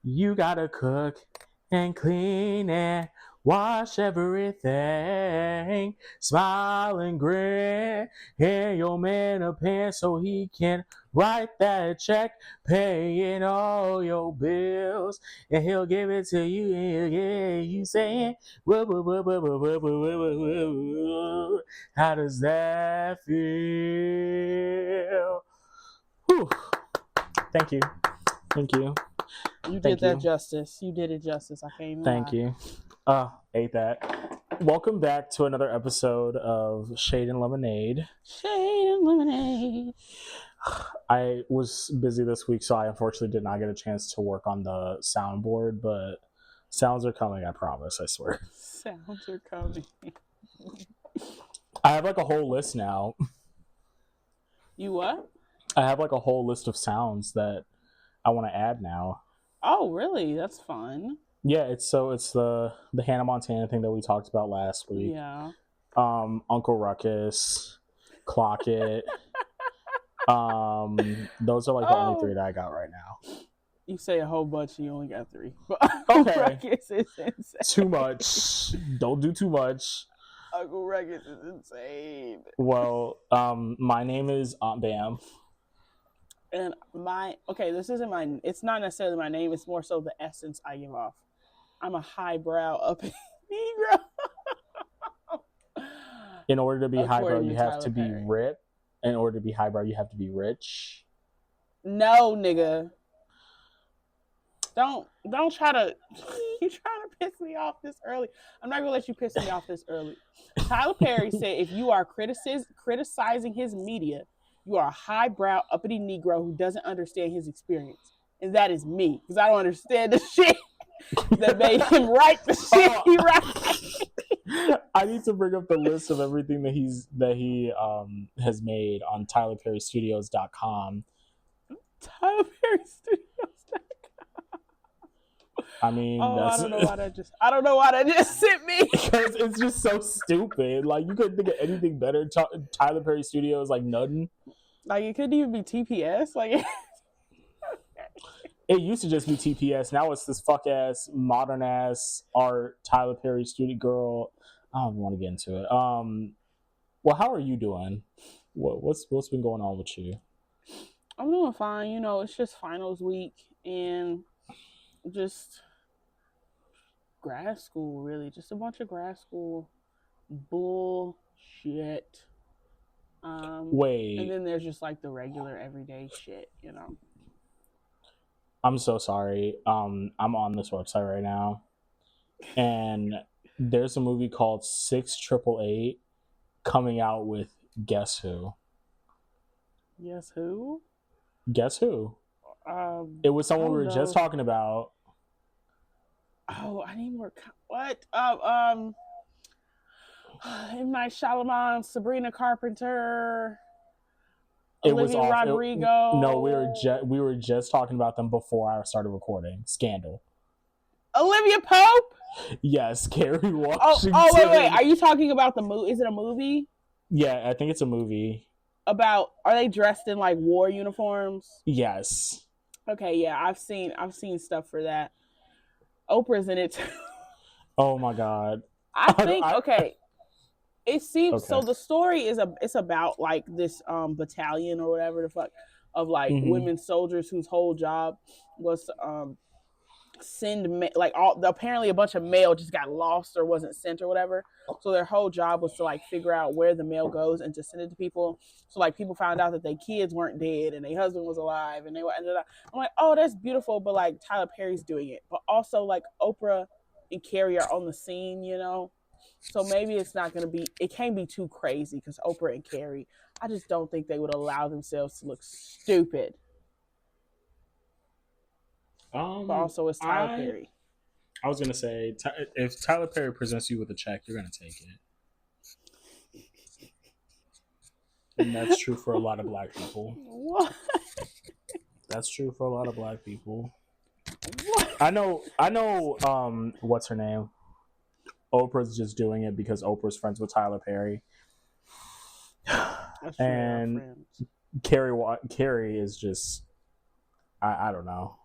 You gotta cook and clean and wash everything. Smile and grin. Hand your man a pen so he can write that check. Paying all your bills. And he'll give it to you and he'll get you saying, whoa, whoa, whoa, whoa, whoa, whoa, whoa, whoa, whoa, whoa. How does that feel? Whew. Thank you. Thank you. You Thank did that you. justice. You did it justice. I can't even Thank lie. you. Ate that. Welcome back to another episode of Shade and Lemonade. Shade and lemonade. I was busy this week, so I unfortunately did not get a chance to work on the soundboard, but sounds are coming, I promise, I swear. Sounds are coming. I have like a whole list now. You what? I have like a whole list of sounds that I want to add now. Oh, really? That's fun. Yeah, it's the Hannah Montana thing that we talked about last week. Yeah. Uncle Ruckus, Clock It. Those are like the only three that I got right now. You say a whole bunch, you only got three. But Okay. Ruckus is insane. Too much. Don't do too much. Uncle Ruckus is insane. Well, my name is Aunt Bam. And this isn't it's not necessarily my name, it's more so the essence I give off. I'm a highbrow up Negro. In order to be highbrow, you have to be Perry. ripped. In order to be highbrow, you have to be rich. No, nigga. Don't try to. You trying to piss me off this early? I'm not gonna let you piss me off this early. Tyler Perry said, if you are criticizing his media, you are a highbrow, uppity Negro who doesn't understand his experience, and that is me because I don't understand the shit that made him write the shit he writes. I need to bring up the list of everything that he has made on TylerPerryStudios.com. TylerPerryStudios.com. I mean, I don't know why that just sent me. Because it's just so stupid. Like, you couldn't think of anything better. Tyler Perry Studios, like, nothing. Like, it couldn't even be TPS. Like, it used to just be TPS. Now it's this fuck ass, modern ass art Tyler Perry Studio girl. I don't want to get into it. Well, how are you doing? What's been going on with you? I'm doing fine. You know, it's just finals week and just grad school, really. Just a bunch of grad school bullshit. Wait. And then there's just like the regular everyday shit, you know. I'm so sorry. I'm on this website right now, and there's a movie called 6888 coming out with guess who? Guess who? Guess who? It was someone we were just talking about. Oh, I need more. What? M. Night Shyamalan, Sabrina Carpenter, Olivia Rodrigo. No, we were just talking about them before I started recording. Scandal. Olivia Pope? Yes, Kerry Washington. Oh, wait. Are you talking about the movie? Is it a movie? Yeah, I think it's a movie. Are they dressed in like war uniforms? Yes. Okay, yeah, I've seen stuff for that. Oprah's in it too. Oh my god. I think it seems so. The story it's about like this battalion or whatever the fuck of like women soldiers whose whole job was to send apparently a bunch of mail just got lost or wasn't sent or whatever. So their whole job was to like figure out where the mail goes and to send it to people. So like people found out that their kids weren't dead and their husband was alive and they ended up. I'm like, oh, that's beautiful, but like Tyler Perry's doing it, but also like Oprah and Carrie are on the scene, you know. So maybe it can't be too crazy because Oprah and Carrie, I just don't think they would allow themselves to look stupid. But also it's Tyler Perry. I was going to say, if Tyler Perry presents you with a check, you're going to take it. And that's true for a lot of black people. What? That's true for a lot of black people. What? I know, what's her name? Oprah's just doing it because Oprah's friends with Tyler Perry. That's and Carrie is just, I don't know.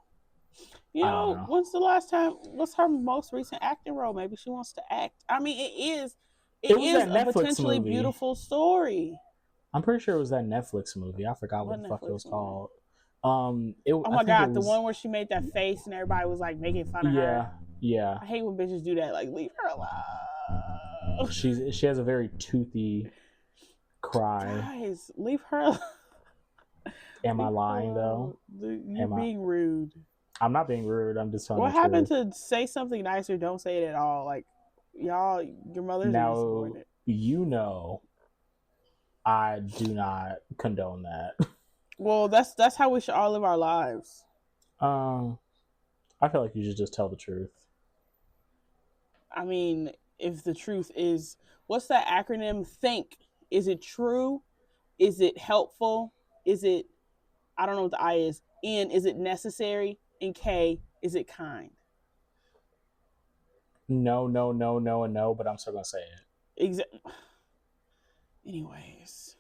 You I don't know, know. when's the last time? What's her most recent acting role? Maybe she wants to act. I mean, it It was is that a Netflix potentially movie. beautiful story. I'm pretty sure it was that Netflix movie. I forgot what What the fuck it Netflix was movie? called. Oh I my think it god, the was. one where she made that face and everybody was like making fun of her. Yeah, yeah. I hate when bitches do that. Like, leave her alone. She has a very toothy cry. Guys, leave her alone. Am I Leave her lying alone. though? You're Am I? being rude. I'm not being rude. I'm just telling What the happened truth. to say something nicer? Don't say it at all. Like, y'all, your mothers are Now insubordinate. you know I do not condone that. Well, that's how we should all live our lives. Um, I feel like you should just tell the truth. I mean, if the truth is, what's that acronym? Think. Is it true? Is it helpful? Is it, I don't know what the I is. N, is it necessary? And K, is it kind? No, no, no, no, and no, but I'm still gonna say Exa- Anyways,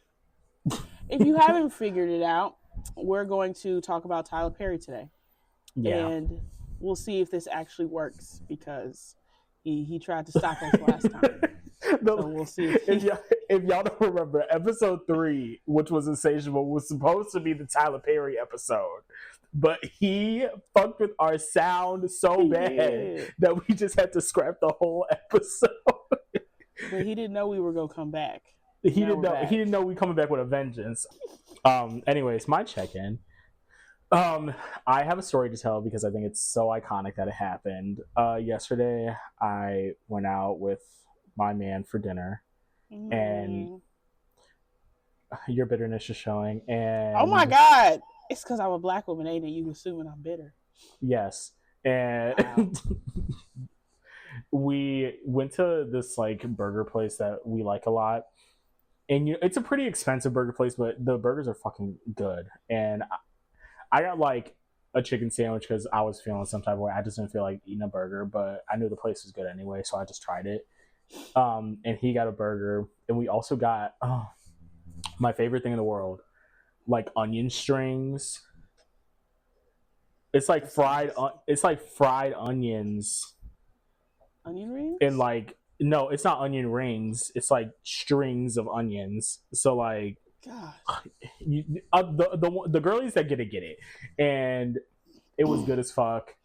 if you haven't figured it out, we're going to talk about Tyler Perry today. Yeah. And we'll see if this actually works because he tried to stop us last time. So we'll see if y'all don't remember, episode 3, which was Insatiable, was supposed to be the Tyler Perry episode, but he fucked with our sound so bad that we just had to scrap the whole episode. But he didn't know we were gonna come back. He didn't know we coming back with a vengeance. Anyways, my check-in. I have a story to tell because I think it's so iconic that it happened. Yesterday, I went out with my man for dinner, and your bitterness is showing. And oh my god, it's because I'm a black woman, ain't it? You assuming I'm bitter? Yes, and wow. We went to this like burger place that we like a lot, and it's a pretty expensive burger place, but the burgers are fucking good. And I got like a chicken sandwich because I was feeling some type of way. I just didn't feel like eating a burger, but I knew the place was good anyway, so I just tried it. And he got a burger, and we also got my favorite thing in the world, like onion strings. It's like fried. It's like fried onions. Onion rings? And like, no, it's not onion rings. It's like strings of onions. So like, God, the girlies that get it, and it was good as fuck.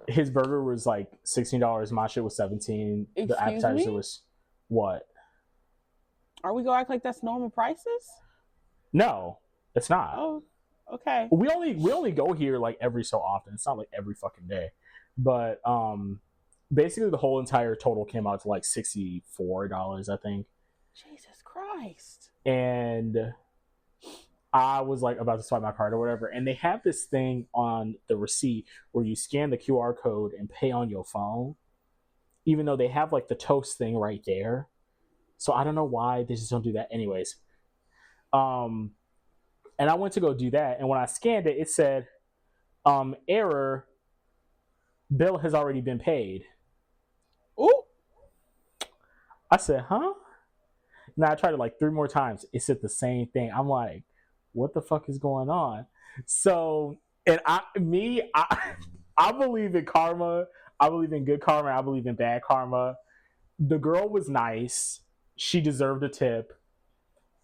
His burger was like $16. My shit was $17. The appetizer was what? Are we gonna act like that's normal prices? No, it's not. Oh, okay. We only go here like every so often. It's not like every fucking day, but basically the whole entire total came out to like $64, I think. Jesus Christ. And I was like about to swipe my card or whatever, and they have this thing on the receipt where you scan the QR code and pay on your phone, even though they have like the toast thing right there. So I don't know why they just don't do that. Anyways, and I went to go do that, and when I scanned it, it said, error, bill has already been paid. Ooh. I said, huh? Now I tried it like 3 more times. It said the same thing. I'm like, what the fuck is going on? So, and I believe in karma. I believe in good karma. I believe in bad karma. The girl was nice. She deserved a tip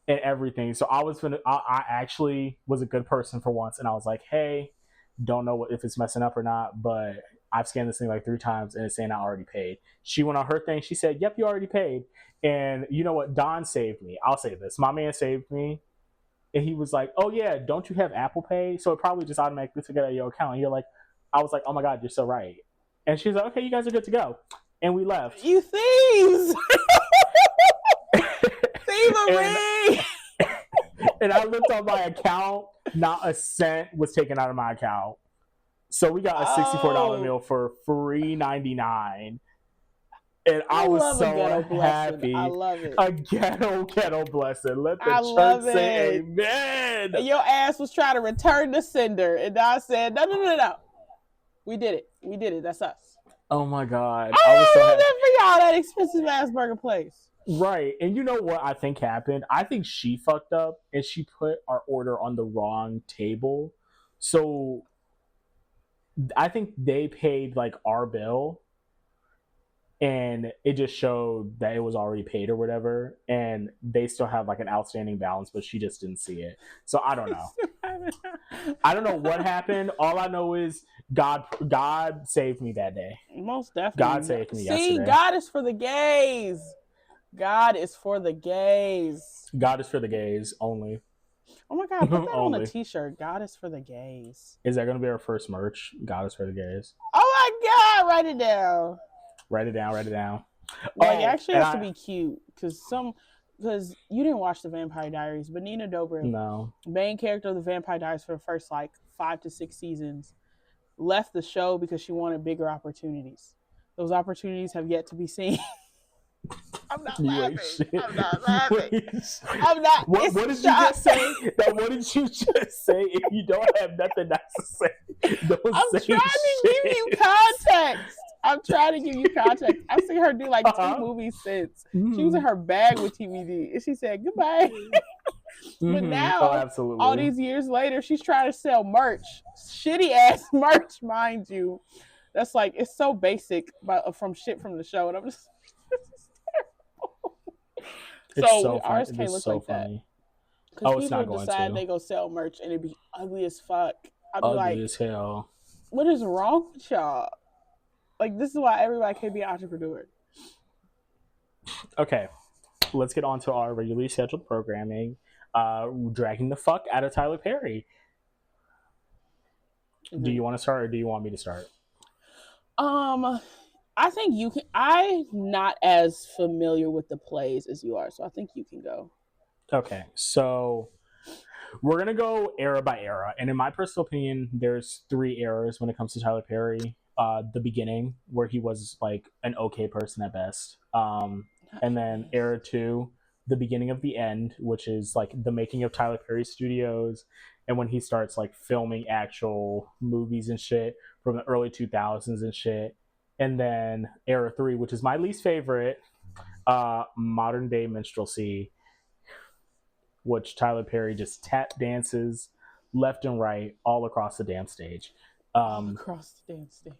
and everything. So I actually was a good person for once, and I was like, hey, don't know if it's messing up or not, but I've scanned this thing like 3 times and it's saying I already paid. She went on her thing. She said, yep, you already paid. And you know what? Don saved me. I'll say this. My man saved me. And he was like, oh yeah, don't you have Apple Pay? So it probably just automatically took it out of your account. And you're like, I was like, oh my God, you're so right. And she's like, okay, you guys are good to go. And we left. You thieves! Thievery! And I looked on my account, not a cent was taken out of my account. So we got a $64 meal for $3.99. And I was so happy. I love it. A ghetto blessing. Let the church say amen. And your ass was trying to return the sender. And I said, no. We did it. That's us. Oh my God. I was so happy for y'all, that expensive ass burger place. Right. And you know what I think happened? I think she fucked up and she put our order on the wrong table. So I think they paid like our bill, and it just showed that it was already paid or whatever, and they still have like an outstanding balance, but she just didn't see it. So I don't know. I don't know what happened. All I know is God saved me that day. Most definitely. God saved me yesterday. See, God is for the gays. God is for the gays. God is for the gays only. Oh my God, put that on a t-shirt. God is for the gays. Is that going to be our first merch? God is for the gays. Oh my God, write it down. Write it down. Like, it actually has to be cute, because you didn't watch the Vampire Diaries, but Nina Dobrev, no, main character of the Vampire Diaries for the first like 5 to 6 seasons, left the show because she wanted bigger opportunities. Those opportunities have yet to be seen. I'm not laughing. I'm not laughing. I'm not. What did you just say? What did you just say? If you don't have nothing nice to say, I'm trying to give you context. I've seen her do like 2 movies since. Mm-hmm. She was in her bag with TVD, and she said goodbye. But now, all these years later, she's trying to sell merch. Shitty ass merch, mind you. That's like, it's so basic, from shit from the show, and I'm just. So RSK looks like funny. That. Because people decide they go sell merch and it'd be ugly as fuck. I'd be like, ugly as hell. What is wrong with y'all? Like, this is why everybody can't be an entrepreneur. Okay, let's get on to our regularly scheduled programming. Dragging the fuck out of Tyler Perry. Mm-hmm. Do you want to start, or do you want me to start? I think you can. I'm not as familiar with the plays as you are, so I think you can go. Okay, so we're going to go era by era. And in my personal opinion, there's 3 eras when it comes to Tyler Perry. The beginning, where he was like an okay person at best. And then era 2, the beginning of the end, which is like the making of Tyler Perry Studios. And when he starts like filming actual movies and shit from the early 2000s and shit. And then era 3, which is my least favorite, modern day minstrelsy, which Tyler Perry just tap dances left and right all across the damn stage. All across the damn stage.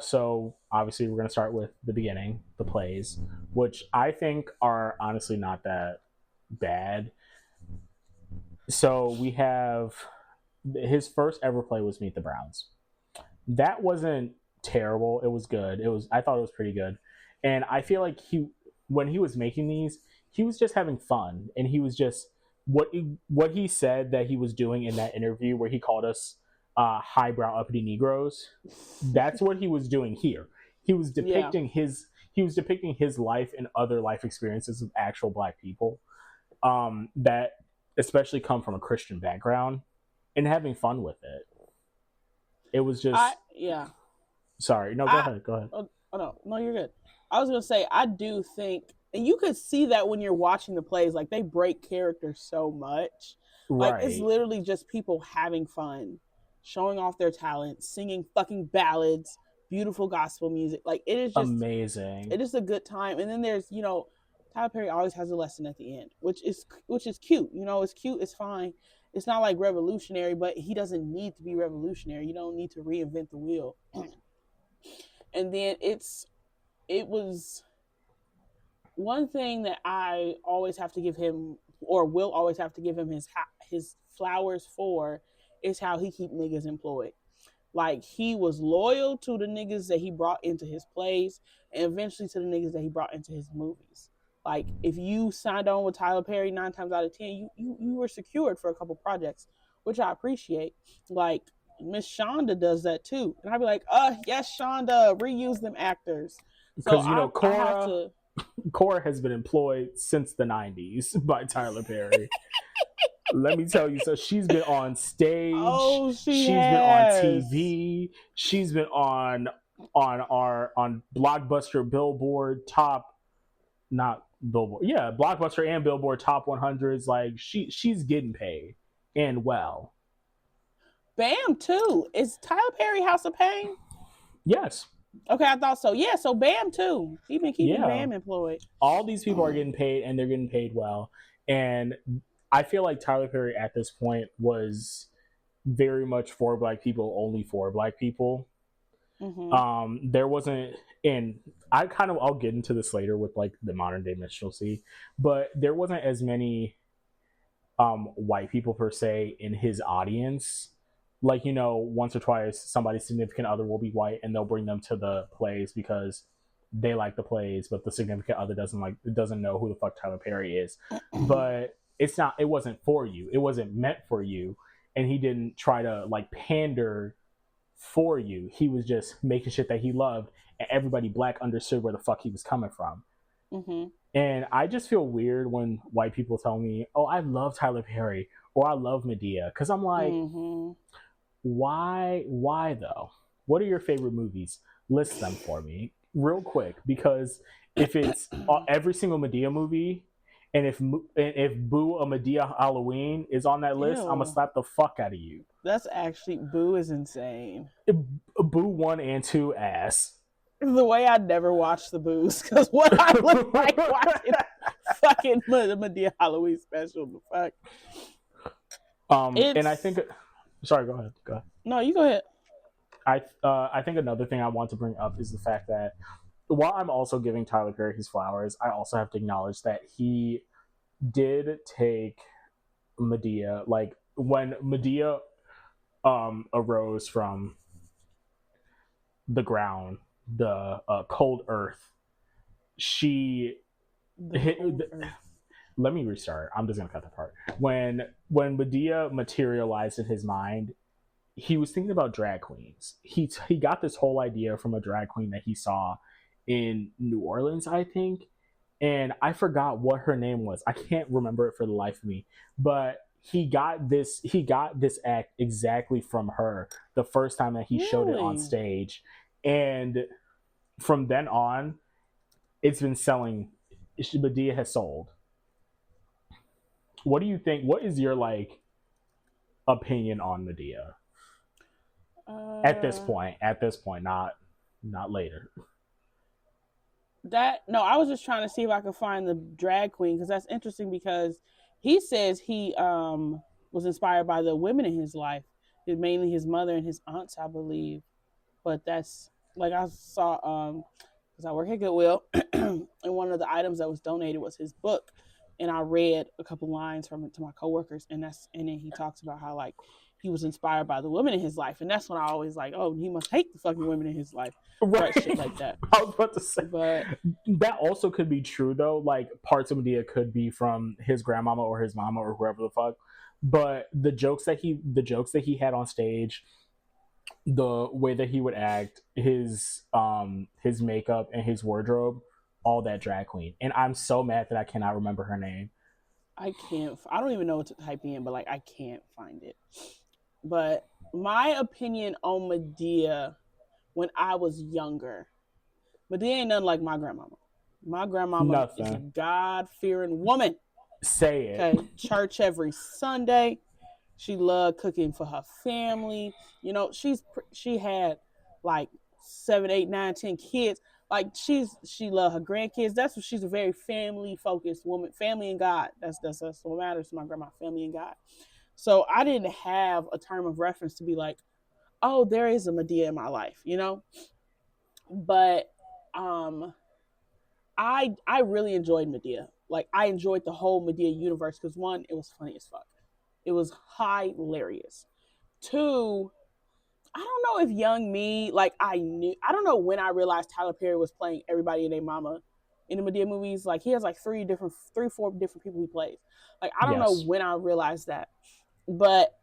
So obviously we're going to start with the beginning, the plays, which I think are honestly not that bad. So we have his first ever play was Meet the Browns. That wasn't terrible. It was good. I thought it was pretty good. And I feel like when he was making these, he was just having fun. And he was just what he said that he was doing in that interview where he called us highbrow uppity Negroes. That's what he was doing here. He was depicting his life and other life experiences of actual Black people that especially come from a Christian background, and having fun with it. It was just Sorry, no, go ahead. Oh no, you're good. I was gonna say, I do think, and you could see that when you're watching the plays, like they break character so much. Like it's literally just people having fun, showing off their talent, singing fucking ballads, beautiful gospel music. Like it is just amazing. It is a good time. And then there's, Tyler Perry always has a lesson at the end, which is cute. It's cute, it's fine. It's not like revolutionary, but he doesn't need to be revolutionary. You don't need to reinvent the wheel. And then it was one thing that I always have to give him, or will always have to give him his flowers for, is how he keep niggas employed. Like, he was loyal to the niggas that he brought into his plays, and eventually to the niggas that he brought into his movies. Like, if you signed on with Tyler Perry 9 times out of 10, you were secured for a couple projects, which I appreciate. Like, Miss Shonda does that too. And I'd be like, yes, Shonda, reuse them actors. Because, Cora has been employed since the 90s by Tyler Perry. Let me tell you, so she's been on stage. Oh, she's been on TV. She's been on Blockbuster, Billboard, Blockbuster and Billboard top 100s. Like she's getting paid and well. Bam too. Is Tyler Perry House of Pain? Yes. Okay, I thought so. Yeah, so Bam too. He's been keeping Bam employed. All these people are getting paid, and they're getting paid well. And I feel like Tyler Perry at this point was very much for black people, only for black people. There wasn't, and I'll get into this later with like the modern day minstrelsy, but there wasn't as many white people per se in his audience. Like, you know, once or twice somebody's significant other will be white and they'll bring them to the plays because they like the plays, but the significant other doesn't know who the fuck Tyler Perry is. But it wasn't for you. It wasn't meant for you. And he didn't try to like pander for you. He was just making shit that he loved, and everybody black understood where the fuck he was coming from. And I just feel weird when white people tell me, "Oh, I love Tyler Perry" or "I love Medea," because I'm like, why though? What are your favorite movies? List them for me real quick, because if it's every single Medea movie, and if Boo a Medea Halloween is on that list, I'm gonna slap the fuck out of you. That's actually, Boo is insane. Boo 1 and 2 ass. The way I never watched the Boos, because what I look like watching fucking Medea Halloween special, the fuck. And I think, sorry, go ahead. No, you go ahead. I think another thing I want to bring up is the fact that while I'm also giving Tyler Perry his flowers, I also have to acknowledge that he did take Medea, like when Medea arose from the ground, the cold earth, let me restart. I'm just gonna cut that part. When Medea materialized in his mind, he was thinking about drag queens. He got this whole idea from a drag queen that he saw in New Orleans, I think, and I forgot what her name was. I can't remember it for the life of me. But he got this act exactly from her the first time that he showed it on stage, and from then on, it's been selling. Medea has sold. What do you think? What is your like opinion on Medea? At this point, not later. I was just trying to see if I could find the drag queen, because that's interesting, because he says he was inspired by the women in his life, mainly his mother and his aunts, I believe. But that's like, I saw because I work at Goodwill, and one of the items that was donated was his book, and I read a couple lines from it to my coworkers, and then he talks about how like he was inspired by the women in his life, and that's when I always like, oh, he must hate the fucking women in his life, right? Shit like that. I was about to say, but that also could be true though. Like parts of Medea could be from his grandmama or his mama or whoever the fuck. But the jokes that he had on stage, the way that he would act, his makeup and his wardrobe, all that drag queen. And I'm so mad that I cannot remember her name. I don't even know what to type in, but like I can't find it. But my opinion on Medea when I was younger, Medea ain't nothing like my grandmama. My grandmama is a God-fearing woman. Say it. Okay, church every Sunday. She loved cooking for her family. You know, she had like 7, 8, 9, 10 kids. Like she loved her grandkids. That's what she's a very family focused woman. Family and God. That's what matters to my grandma. Family and God. So I didn't have a term of reference to be like, oh, there is a Medea in my life, you know? But I really enjoyed Medea. Like I enjoyed the whole Medea universe because one, it was funny as fuck. It was hilarious. Two, I don't know if young me, like I don't know when I realized Tyler Perry was playing everybody and their mama in the Medea movies. Like he has like 4 different people he plays. Like I don't know when I realized that. But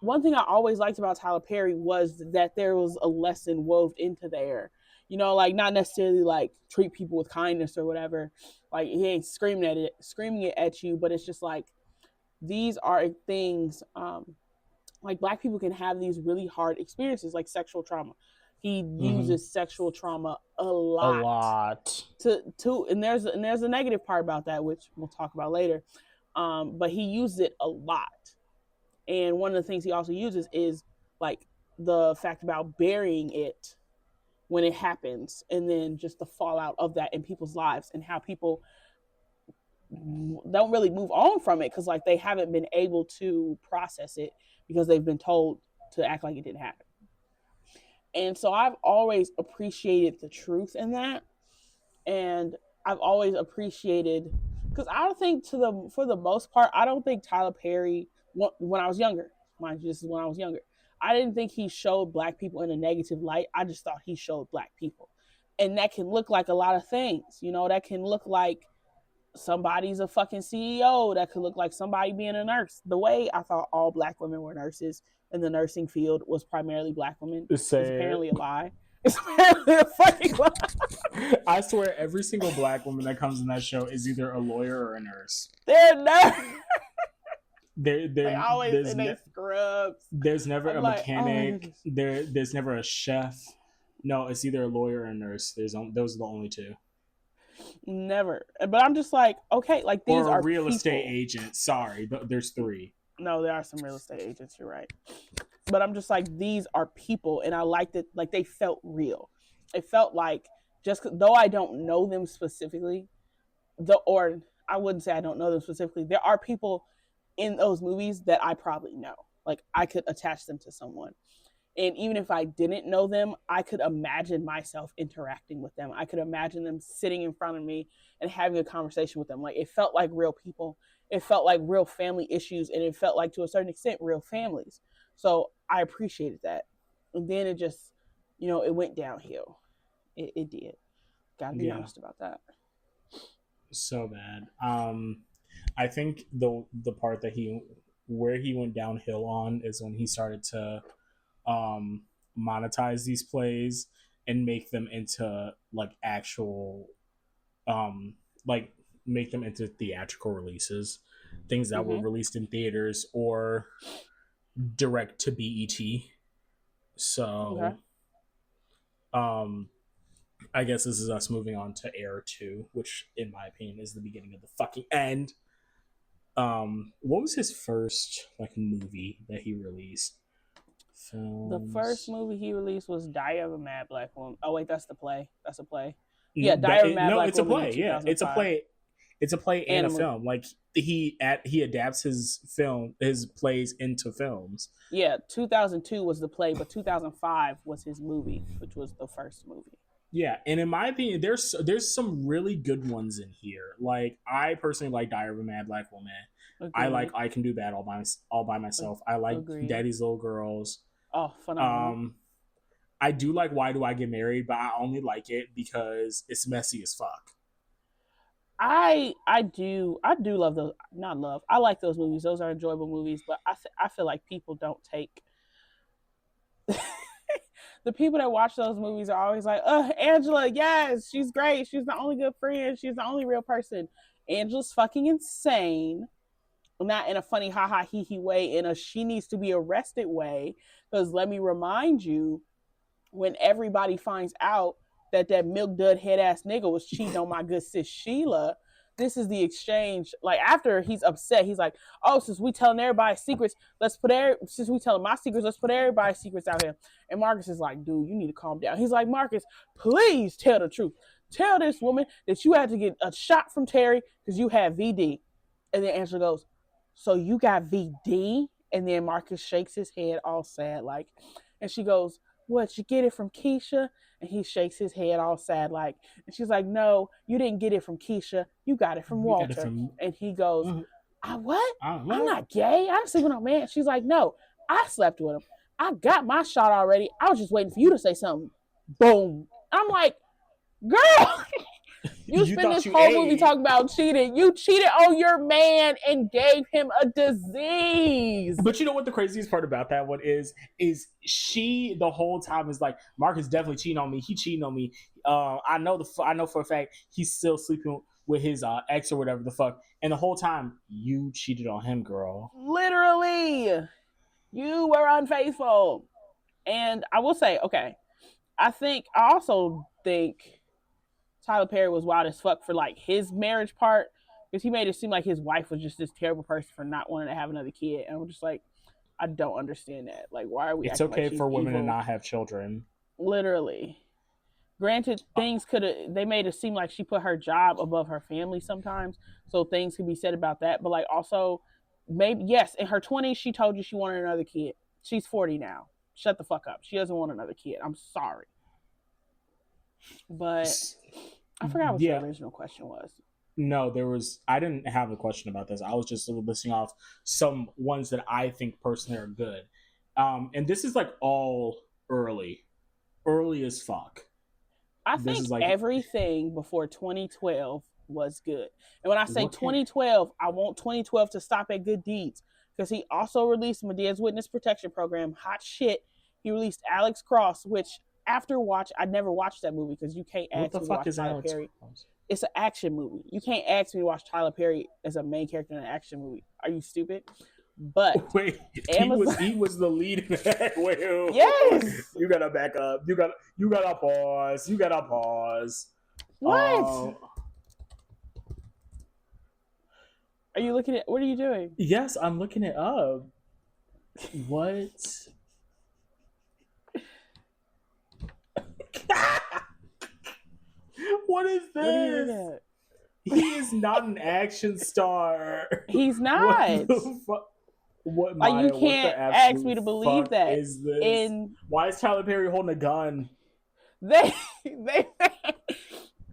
one thing I always liked about Tyler Perry was that there was a lesson wove into there. You know, like not necessarily like treat people with kindness or whatever. Like he ain't screaming it at you, but it's just like these are things like black people can have these really hard experiences, like sexual trauma. He uses sexual trauma a lot. And there's a negative part about that, which we'll talk about later. But he uses it a lot. And one of the things he also uses is like the fact about burying it when it happens, and then just the fallout of that in people's lives, and how people don't really move on from it because like they haven't been able to process it because they've been told to act like it didn't happen. And so I've always appreciated the truth in that. And I've always appreciated because I don't think for the most part, I don't think Tyler Perry when I was younger, mind you, this is when I was younger. I didn't think he showed black people in a negative light. I just thought he showed black people. And that can look like a lot of things, you know, that can look like somebody's a fucking CEO, that could look like somebody being a nurse. The way I thought all black women were nurses in the nursing field was primarily black women is apparently a lie. It's apparently a fucking lie. I swear every single black woman that comes in that show is either a lawyer or a nurse. They're nurse. They always in their scrubs. There's never a mechanic. There's never a chef. No, it's either a lawyer or a nurse. Those are the only two. Never. But I'm just like, okay, like these or are real people. Estate agent. Sorry, there's 3. No, there are some real estate agents. You're right. But I'm just like, these are people, and I liked it. Like they felt real. It felt like just though I don't know them specifically, or I wouldn't say I don't know them specifically. There are people in those movies that I probably know. Like I could attach them to someone. And even if I didn't know them, I could imagine myself interacting with them. I could imagine them sitting in front of me and having a conversation with them. Like it felt like real people. It felt like real family issues. And it felt like to a certain extent, real families. So I appreciated that. And then it just, you know, it went downhill. It did. Gotta be honest about that. So bad. I think the part that where he went downhill on is when he started to monetize these plays and make them into like actual like make them into theatrical releases, things that were released in theaters or direct to BET. So I guess this is us moving on to Air 2, which in my opinion is the beginning of the fucking end. What was his first like movie that he released? Films. The first movie he released was Diary of a Mad Black Woman. Oh wait, that's the play. That's a play. Yeah, Diary of a Mad Black it's Woman. A play. Yeah, it's a play. It's a play and a film. Like he adapts his plays into films. Yeah, 2002 was the play, but 2005 was his movie, which was the first movie. Yeah, and in my opinion, there's some really good ones in here. Like I personally like Diary of a Mad Black Woman. Agreed. I like I Can Do Bad All by Myself. I like Agreed. Daddy's Little Girls. Oh, phenomenal. I do like Why Do I Get Married, but I only like it because it's messy as fuck. I do love those. Not love. I like those movies. Those are enjoyable movies, but I feel like people don't take. The people that watch those movies are always like, Angela, yes, she's great. She's the only good friend. She's the only real person. Angela's fucking insane. Not in a funny ha-ha hee-hee way, in a she needs to be arrested way. Because let me remind you, when everybody finds out that milk dud head ass nigga was cheating on my good sis Sheila, this is the exchange. Like after he's upset, he's like, "Oh, since we telling everybody's secrets, since we telling my secrets, let's put everybody's secrets out here." And Marcus is like, "Dude, you need to calm down." He's like, "Marcus, please tell the truth. Tell this woman that you had to get a shot from Terry because you had VD." And then Angela goes, "So you got VD?" And then Marcus shakes his head all sad like, and she goes, "What, you get it from Keisha?" And he shakes his head all sad like, and she's like, "No, you didn't get it from Keisha. You got it from Walter." And he goes, "What? I'm not gay. I don't sleep with no man." She's like, "No, I slept with him. I got my shot already. I was just waiting for you to say something." Boom. I'm like, girl, you spent this whole movie talking about cheating. You cheated on your man and gave him a disease. But you know what the craziest part about that one is she the whole time is like, Marcus definitely cheating on me. He cheating on me. I know for a fact he's still sleeping with his ex or whatever the fuck. And the whole time you cheated on him, girl. Literally, you were unfaithful. And I will say, okay, I also think Tyler Perry was wild as fuck for like his marriage part, because he made it seem like his wife was just this terrible person for not wanting to have another kid. And I'm just like, I don't understand that. Like, why are we? It's okay for women to not have children. Literally, Granted, they made it seem like she put her job above her family sometimes, so things could be said about that. But like also, maybe yes, in her 20s she told you she wanted another kid. She's 40 now. Shut the fuck up. She doesn't want another kid. I'm sorry, but I forgot what your original question was. No, I didn't have a question about this. I was just listing off some ones that I think personally are good. And this is like all early as fuck. I think like, everything before 2012 was good. And when I say 2012, I want 2012 to stop at good deeds, because he also released Medea's Witness Protection Program, hot shit. He released Alex Cross, which after watch, I never watched that movie because you can't ask me to watch Tyler Perry. It's an action movie. You can't ask me to watch Tyler Perry as a main character in an action movie. Are you stupid? But wait, he was the lead in that. Wait, yes, you gotta back up. You gotta pause. You gotta pause. What? Are you looking at? What are you doing? Yes, I'm looking it up. What? What is this? What he is not an action star. He's not. What Maya, you can't ask me to believe that. Is this? Why is Tyler Perry holding a gun? They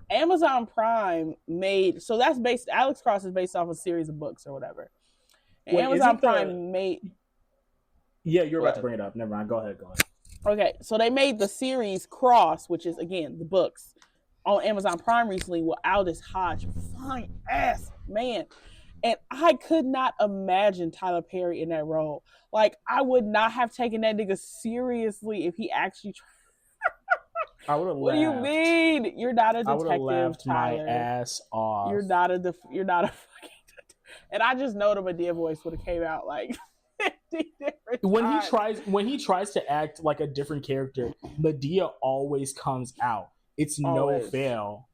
Amazon Prime made, so that's based, Alex Cross is based off a series of books or whatever. And Amazon Prime made. Yeah, you're about to bring it up. Never mind. Go ahead. Okay, so they made the series Cross, which is again the books, on Amazon Prime recently with Aldous Hodge, fine ass man. And I could not imagine Tyler Perry in that role. Like, I would not have taken that nigga seriously if he actually tried. I would have laughed. What do you mean? You're not a detective, Tyler. I would have laughed my ass off. You're not a fucking detective. And I just know the Medea voice would have came out like 50 different times. When he tries to act like a different character, Medea always comes out. It's no fail.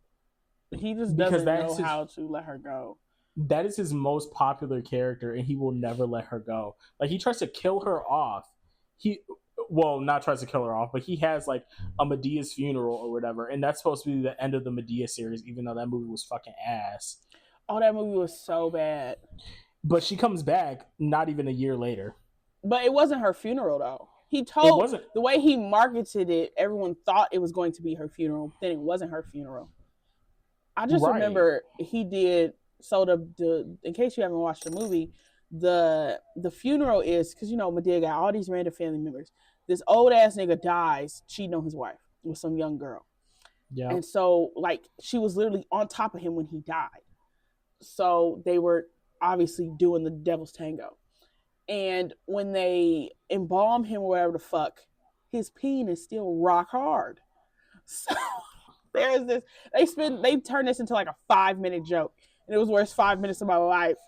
He just doesn't know how to let her go. That is his most popular character, and he will never let her go. Like, he tries to kill her off. Not tries to kill her off, but he has like a Medea's funeral or whatever, and that's supposed to be the end of the Medea series, even though that movie was fucking ass. Oh, that movie was so bad. But she comes back not even a year later. But it wasn't her funeral, though. He told the way he marketed it, everyone thought it was going to be her funeral. Then it wasn't her funeral. I just remember he did. So the in case you haven't watched the movie, the funeral is because Medea got all these random family members. This old ass nigga dies cheating on his wife with some young girl. Yeah. And so like she was literally on top of him when he died. So they were obviously doing the devil's tango. And when they embalm him or whatever the fuck, his peen is still rock hard. So there's this, they turned this into like a 5-minute joke. And it was the worst 5 minutes of my life.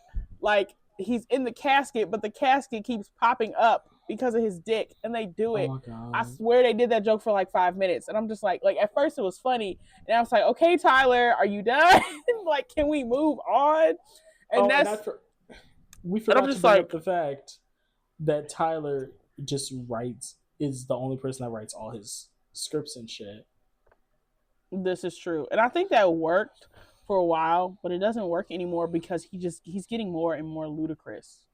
Like, he's in the casket, but the casket keeps popping up because of his dick. And they do it. Oh, I swear they did that joke for like 5 minutes. And I'm just like at first it was funny. And I was like, okay, Tyler, are you done? Like, can we move on? And we forgot to bring up the fact that Tyler is the only person that writes all his scripts and shit. This is true. And I think that worked for a while, but it doesn't work anymore because he's getting more and more ludicrous.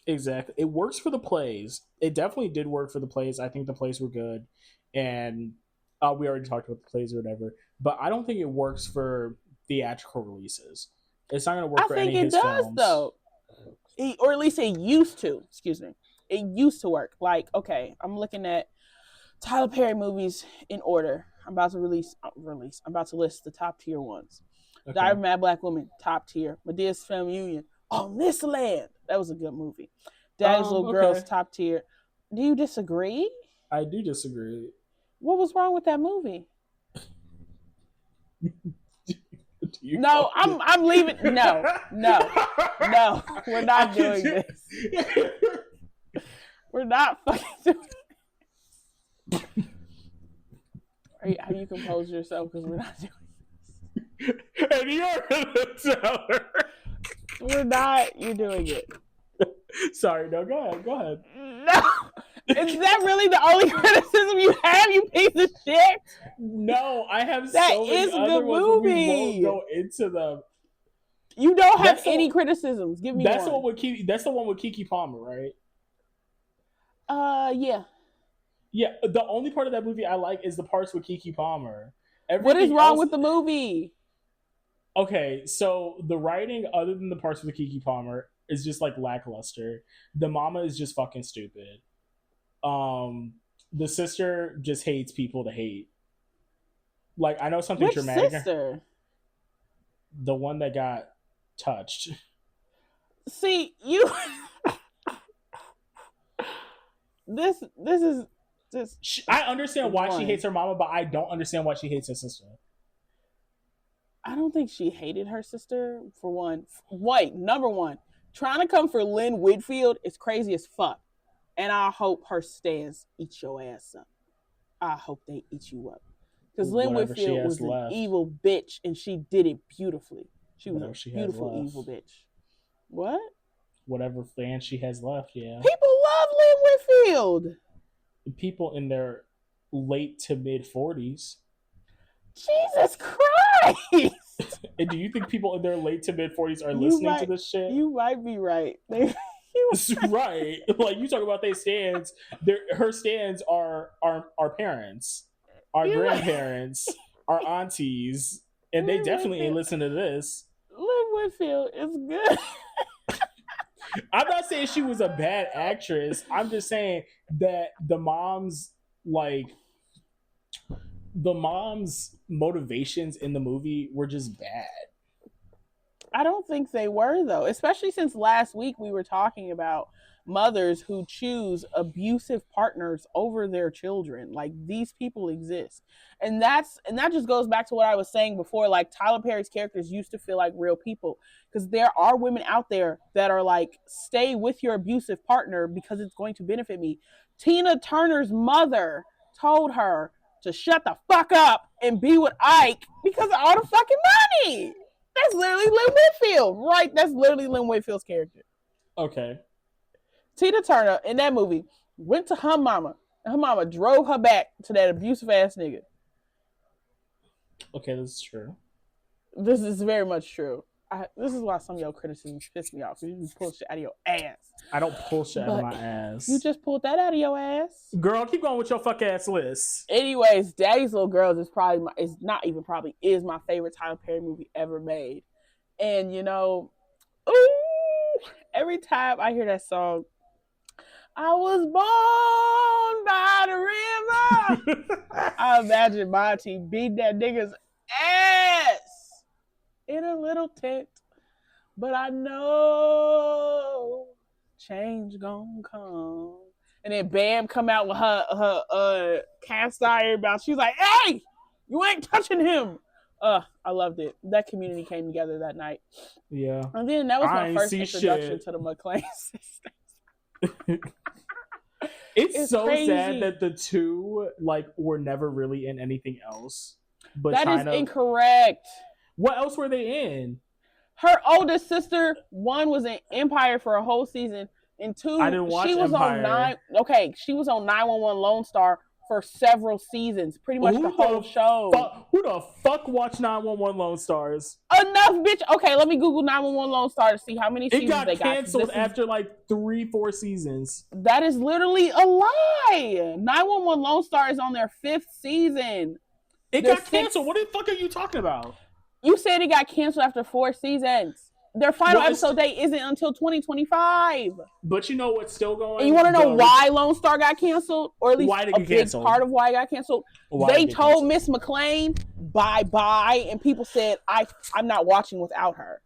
Exactly. It works for the plays. It definitely did work for the plays. I think the plays were good. And we already talked about the plays or whatever. But I don't think it works for theatrical releases. It's not going to work for any of his films. I think it does, though. Or at least it used to. Excuse me. It used to work. Like, okay, I'm looking at Tyler Perry movies in order. I'm about to I'm about to list the top tier ones. Okay. Diary of a Mad Black Woman, top tier. Medea's Family Union, On This Land. That was a good movie. Daddy's Little Girls, top tier. Do you disagree? I do disagree. What was wrong with that movie? No, I'm leaving. No. We're not doing this. We're not fucking doing this. Have you composed yourself? Because we're not doing this. And you're gonna tell her. We're not. You're doing it. Sorry, no, go ahead. No. Is that really the only criticism you have, you piece of shit? No, I have that so many other ones, but we won't go into them. You don't have any criticisms. Give me one. That's the one with Keke Palmer, right? Yeah. Yeah, the only part of that movie I like is the parts with Keke Palmer. What is wrong with the movie? Okay, so the writing, other than the parts with Keke Palmer, is just like lackluster. The mama is just fucking stupid. The sister just hates people to hate. Like, I know something Which dramatic. Sister? The one that got touched. See, you. This is just. I understand why she hates her mama, but I don't understand why she hates her sister. I don't think she hated her sister, for one. Wait, number one, trying to come for Lynn Whitfield is crazy as fuck. And I hope her stans eat your ass up. I hope they eat you up. Because Lynn Whitfield was an evil bitch, and she did it beautifully. She was a beautiful, evil bitch. What? Whatever fan she has left, yeah. People love Lynn Whitfield. People in their late to mid 40s. Jesus Christ! And do you think people in their late to mid 40s are listening to this shit? You might be right. Right. Like, you talk about their stands. Her stands are our parents, our grandparents, our aunties, and they definitely ain't listen to this. Lynn Whitfield is good. I'm not saying she was a bad actress. I'm just saying that the mom's motivations in the movie were just bad. I don't think they were, though, especially since last week we were talking about mothers who choose abusive partners over their children. Like, these people exist. And that just goes back to what I was saying before. Like, Tyler Perry's characters used to feel like real people, because there are women out there that are like, stay with your abusive partner because it's going to benefit me. Tina Turner's mother told her to shut the fuck up and be with Ike because of all the fucking money. That's literally Lynn Whitfield, right? That's literally Lynn Whitfield's character. Okay. Tina Turner in that movie went to her mama, and her mama drove her back to that abusive ass nigga. Okay, this is true. This is very much true. This is why some of your criticisms piss me off. You pull shit out of your ass. I don't pull shit out of my ass. You just pulled that out of your ass. Girl, keep going with your fuck ass list. Anyways, Daddy's Little Girls is my favorite Tyler Perry movie ever made. And you know, every time I hear that song, I was born by the river. I imagine Monty beating that nigga's ass in a little tent, but I know change gonna come. And then Bam come out with her cast iron mouth. She's like, "Hey, you ain't touching him." I loved it. That community came together that night. Yeah. And then that was my first introduction to the McClane sisters. It's so crazy. Sad that the two were never really in anything else. But that is incorrect. What else were they in? Her oldest sister, one was in Empire for a whole season, and two, I didn't watch she was Empire. She was on 911 Lone Star for several seasons, pretty much the whole show. Who the fuck watched 911 Lone Stars? Enough, bitch. Okay, let me Google 911 Lone Star to see how many seasons they got. It got canceled after 3-4 seasons. That is literally a lie. 911 Lone Star is on their 5th season. It got canceled. What the fuck are you talking about? You said it got canceled after 4 seasons. Their final episode date isn't until 2025. But you know what's still going? And you want to know why Lone Star got canceled? Or at least a big part of why it got canceled? They told Miss McClane, bye-bye, and people said, I'm not watching without her.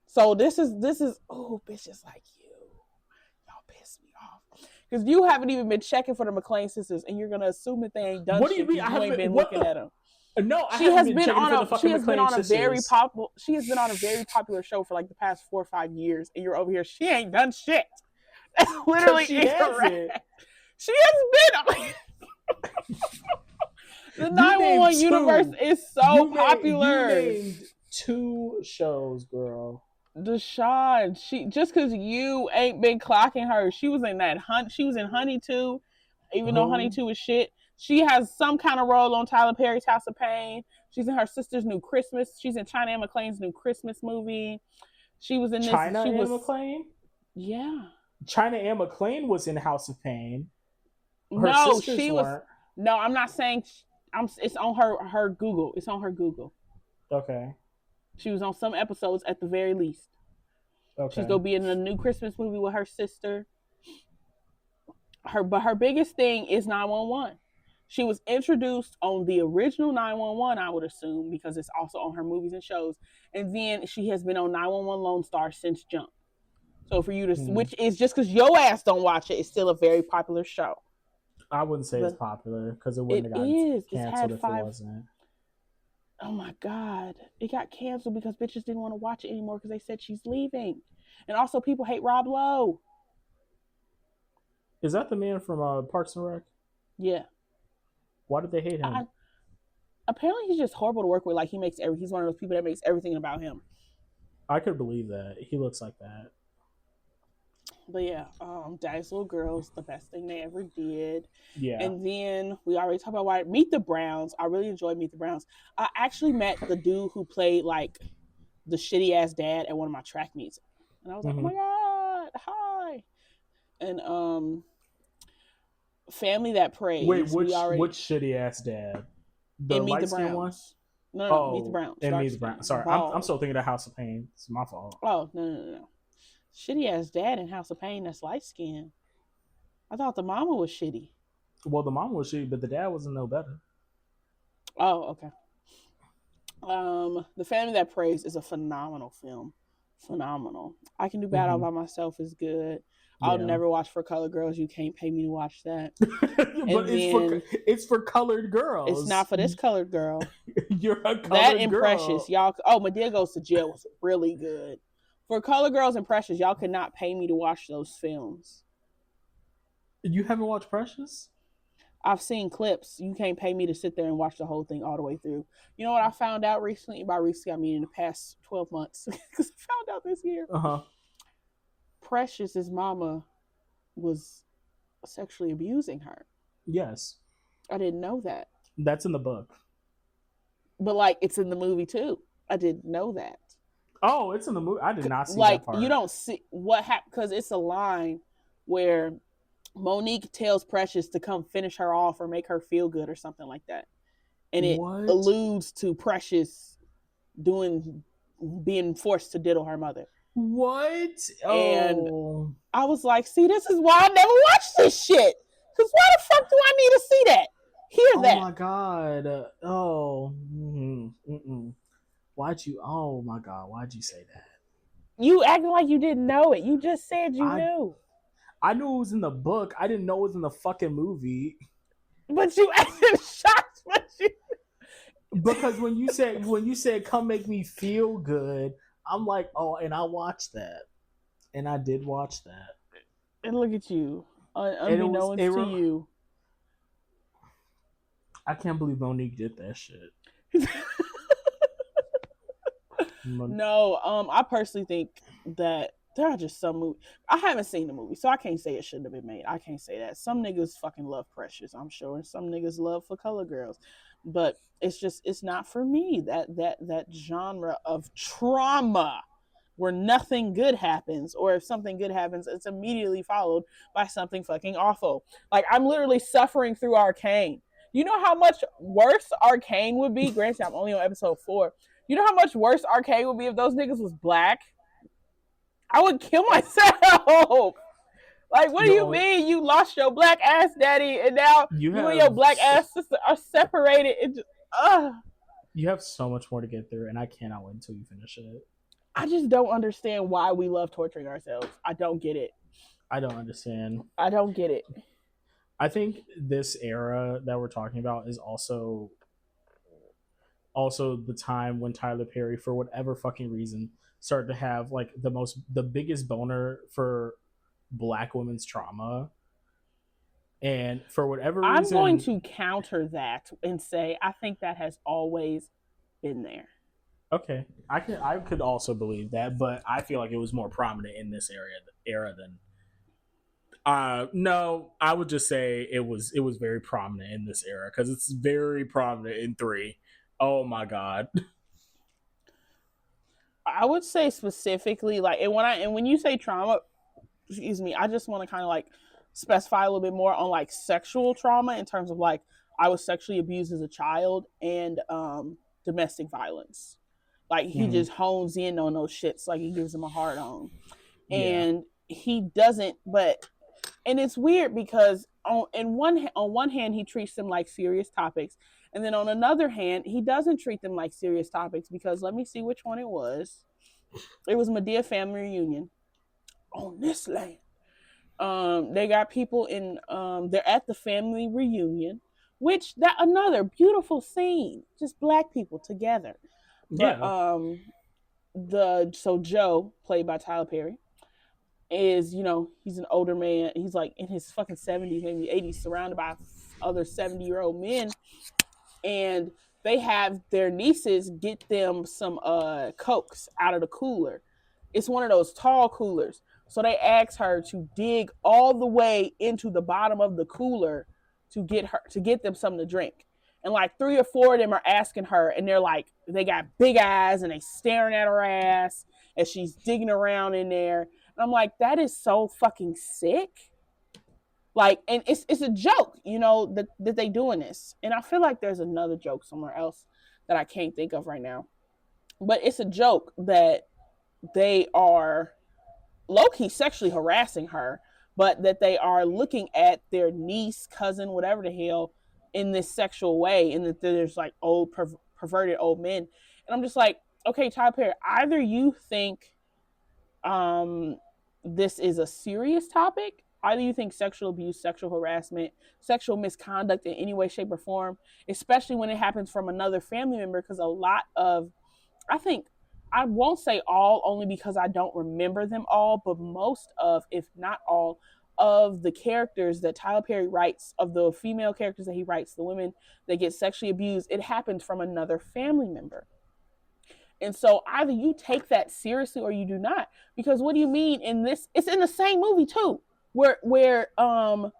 So this is bitches like you. Y'all piss me off. Because you haven't even been checking for the McClane sisters, and you're going to assume that they ain't done shit because you ain't been looking at them. No, she has been on a very popular show for the past 4 or 5 years, and you're over here. She ain't done shit. That's literally incorrect. She has been. The 911 universe is so popular. You named 2 shows, girl. Deshaun, she just because you ain't been clocking her, she was in that hunt. She was in Honey 2, even though Honey 2 is shit. She has some kind of role on Tyler Perry's House of Pain. She's in her sister's new Christmas. She's in China Anne McClain's new Christmas movie. She was in this. China she Anne was McClain? Yeah. China Anne McClain was in House of Pain. Her No, sisters she weren't. was. No, I'm not saying. It's on her Google. It's on her Google. Okay. She was on some episodes at the very least. Okay. She's gonna be in a new Christmas movie with her sister. But her biggest thing is 911. She was introduced on the original 911, I would assume, because it's also on her movies and shows. And then she has been on 911 Lone Star since Jump. So for you to, which is just because your ass don't watch it, it's still a very popular show. I wouldn't say it's popular because it wouldn't have gotten canceled if it wasn't. Oh my God. It got canceled because bitches didn't want to watch it anymore because they said she's leaving. And also people hate Rob Lowe. Is that the man from Parks and Rec? Yeah. Why did they hate him? Apparently he's just horrible to work with. Like he's one of those people that makes everything about him. I could believe that. He looks like that. But yeah, Daddy's Little Girls, the best thing they ever did. Yeah. And then we already talked about Meet the Browns. I really enjoyed Meet the Browns. I actually met the dude who played like the shitty ass dad at one of my track meets. And I was like, oh my God, hi. And Family That Prays. Wait, which shitty ass dad? The Meet the Browns. One? No, Meet the Browns. And Meet the Browns. Sorry, I'm still thinking of House of Pain. It's my fault. Oh, no. Shitty ass dad in House of Pain that's light skinned. I thought the mama was shitty. Well, the mama was shitty, but the dad wasn't no better. Oh, okay. The Family That Prays is a phenomenal film. Phenomenal. I Can Do Bad All By Myself is good. I'll never watch For Colored Girls. You can't pay me to watch that. But it's for colored girls. It's not for this colored girl. You're a colored that and girl. Precious, y'all. Oh, Madea Goes to Jail was really good. For Colored Girls and Precious, y'all could not pay me to watch those films. You haven't watched Precious? I've seen clips. You can't pay me to sit there and watch the whole thing all the way through. You know what I found out recently? By recently, I mean in the past 12 months. Because I found out this year. Precious's mama was sexually abusing her. Yes. I didn't know that. That's in the book. But like, it's in the movie too. I didn't know that. Oh, it's in the movie. I did not see that part. You don't see what happened because it's a line where Monique tells Precious to come finish her off or make her feel good or something like that. And it alludes to Precious being forced to diddle her mother. What? And I was like, see, this is why I never watched this shit. Because why the fuck do I need to see that? Hear that? Oh my God. Oh my God, why'd you say that? You acting like you didn't know it. You just said you knew. I knew it was in the book. I didn't know it was in the fucking movie. But you acted shocked. Because when you said come make me feel good, I'm like, oh, and I watched that. And I did watch that. And look at you. Unbeknownst to you. I can't believe Monique did that shit. No, I personally think that there are just some movies. I haven't seen the movie, so I can't say it shouldn't have been made. I can't say that. Some niggas fucking love Precious, I'm sure, and some niggas love For Colored Girls. But it's not for me. That genre of trauma where nothing good happens, or if something good happens, it's immediately followed by something fucking awful. Like, I'm literally suffering through Arcane. You know how much worse Arcane would be? Granted, I'm only on episode 4. You know how much worse Arcane would be if those niggas was black? I would kill myself. Like, what do you mean you lost your black ass daddy and now you and your black ass sister are separated? You have so much more to get through, and I cannot wait until you finish it. I just don't understand why we love torturing ourselves. I don't get it. I don't understand. I don't get it. I think this era that we're talking about is also the time when Tyler Perry, for whatever fucking reason, started to have like the biggest boner for Black women's trauma. And for whatever reason, I'm going to counter that and say I think that has always been there. Okay, I could also believe that, but I feel like it was more prominent in this era than. No, I would just say it was very prominent in this era because it's very prominent in three. Oh my god. I would say specifically like, and when you say trauma, excuse me, I just want to kind of like specify a little bit more on like sexual trauma in terms of like I was sexually abused as a child and domestic violence. Like he Mm-hmm. just hones in on those shits, like he gives him a hard on. Yeah. And he doesn't, but and it's weird because on one hand he treats them like serious topics, and then on another hand he doesn't treat them like serious topics because let me see which one it was. It was Medea family reunion on this land. They got people in. They're at the family reunion, which that another beautiful scene, just black people together. But Yeah. the so Joe, played by Tyler Perry, is he's an older man. He's like in his fucking 70s, maybe 80s, surrounded by other 70-year-old men, and they have their nieces get them some cokes out of the cooler. It's one of those tall coolers. So they ask her to dig all the way into the bottom of the cooler to get them something to drink. And like three or four of them are asking her, and they're like, they got big eyes and they staring at her ass as she's digging around in there. And I'm like, that is so fucking sick. Like, and it's a joke, that they doing this. And I feel like there's another joke somewhere else that I can't think of right now. But it's a joke that they are low-key sexually harassing her, but that they are looking at their niece, cousin, whatever the hell, in this sexual way, and that there's like old perverted old men. And I'm just like, okay, Tyler Perry, either you think um this is a serious topic, either you think sexual abuse, sexual harassment, sexual misconduct in any way, shape, or form, especially when it happens from another family member, because a lot of, I think, I won't say all only because I don't remember them all, but most of, if not all, of the characters that Tyler Perry writes, of the female characters that he writes, the women that get sexually abused, it happens from another family member. And so either you take that seriously or you do not. Because what do you mean in this? It's in the same movie too, where what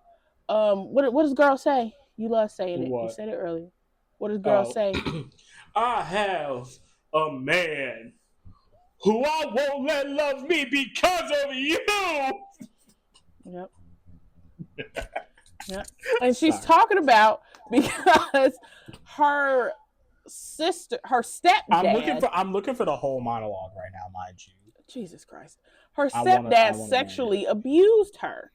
does girl say? You love saying it. You What? said it earlier. What does girl Oh, say? I have a man who I won't let love me because of you. Yep. Yep. And she's Sorry. talking about because her sister, her stepdad. I'm looking for the whole monologue right now, mind you. Jesus Christ. Her I stepdad wanna read it. sexually abused her.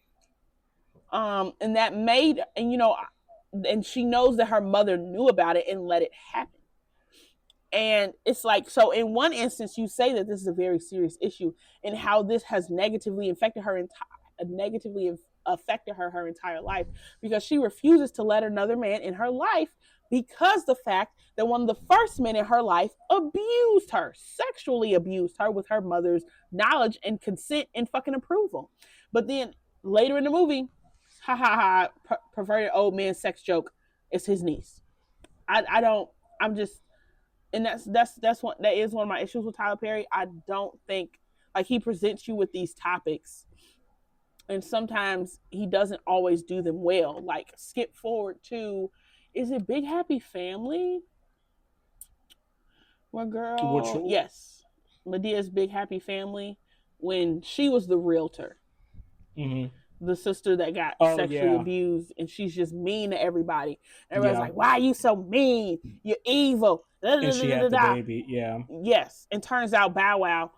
And that made, and she knows that her mother knew about it and let it happen. And it's like, so in one instance, you say that this is a very serious issue and how this has negatively affected her entire life, because she refuses to let another man in her life because the fact that one of the first men in her life abused her, sexually abused her with her mother's knowledge and consent and fucking approval. But then later in the movie, ha ha ha, perverted old man sex joke, it's his niece. I don't, I'm just, and that is one of my issues with Tyler Perry. I don't think, like, he presents you with these topics, and sometimes he doesn't always do them well. Like, skip forward to, is it Big Happy Family? Where Which? girl, yes, Medea's Big Happy Family, when she was the realtor, Mm-hmm. the sister that got Oh sexually yeah, abused, and she's just mean to everybody. Everybody's yeah. like, "Why are you so mean? You're evil." Da, And da, she da, da, had the da. baby. Yeah. Yes, and turns out Bow Wow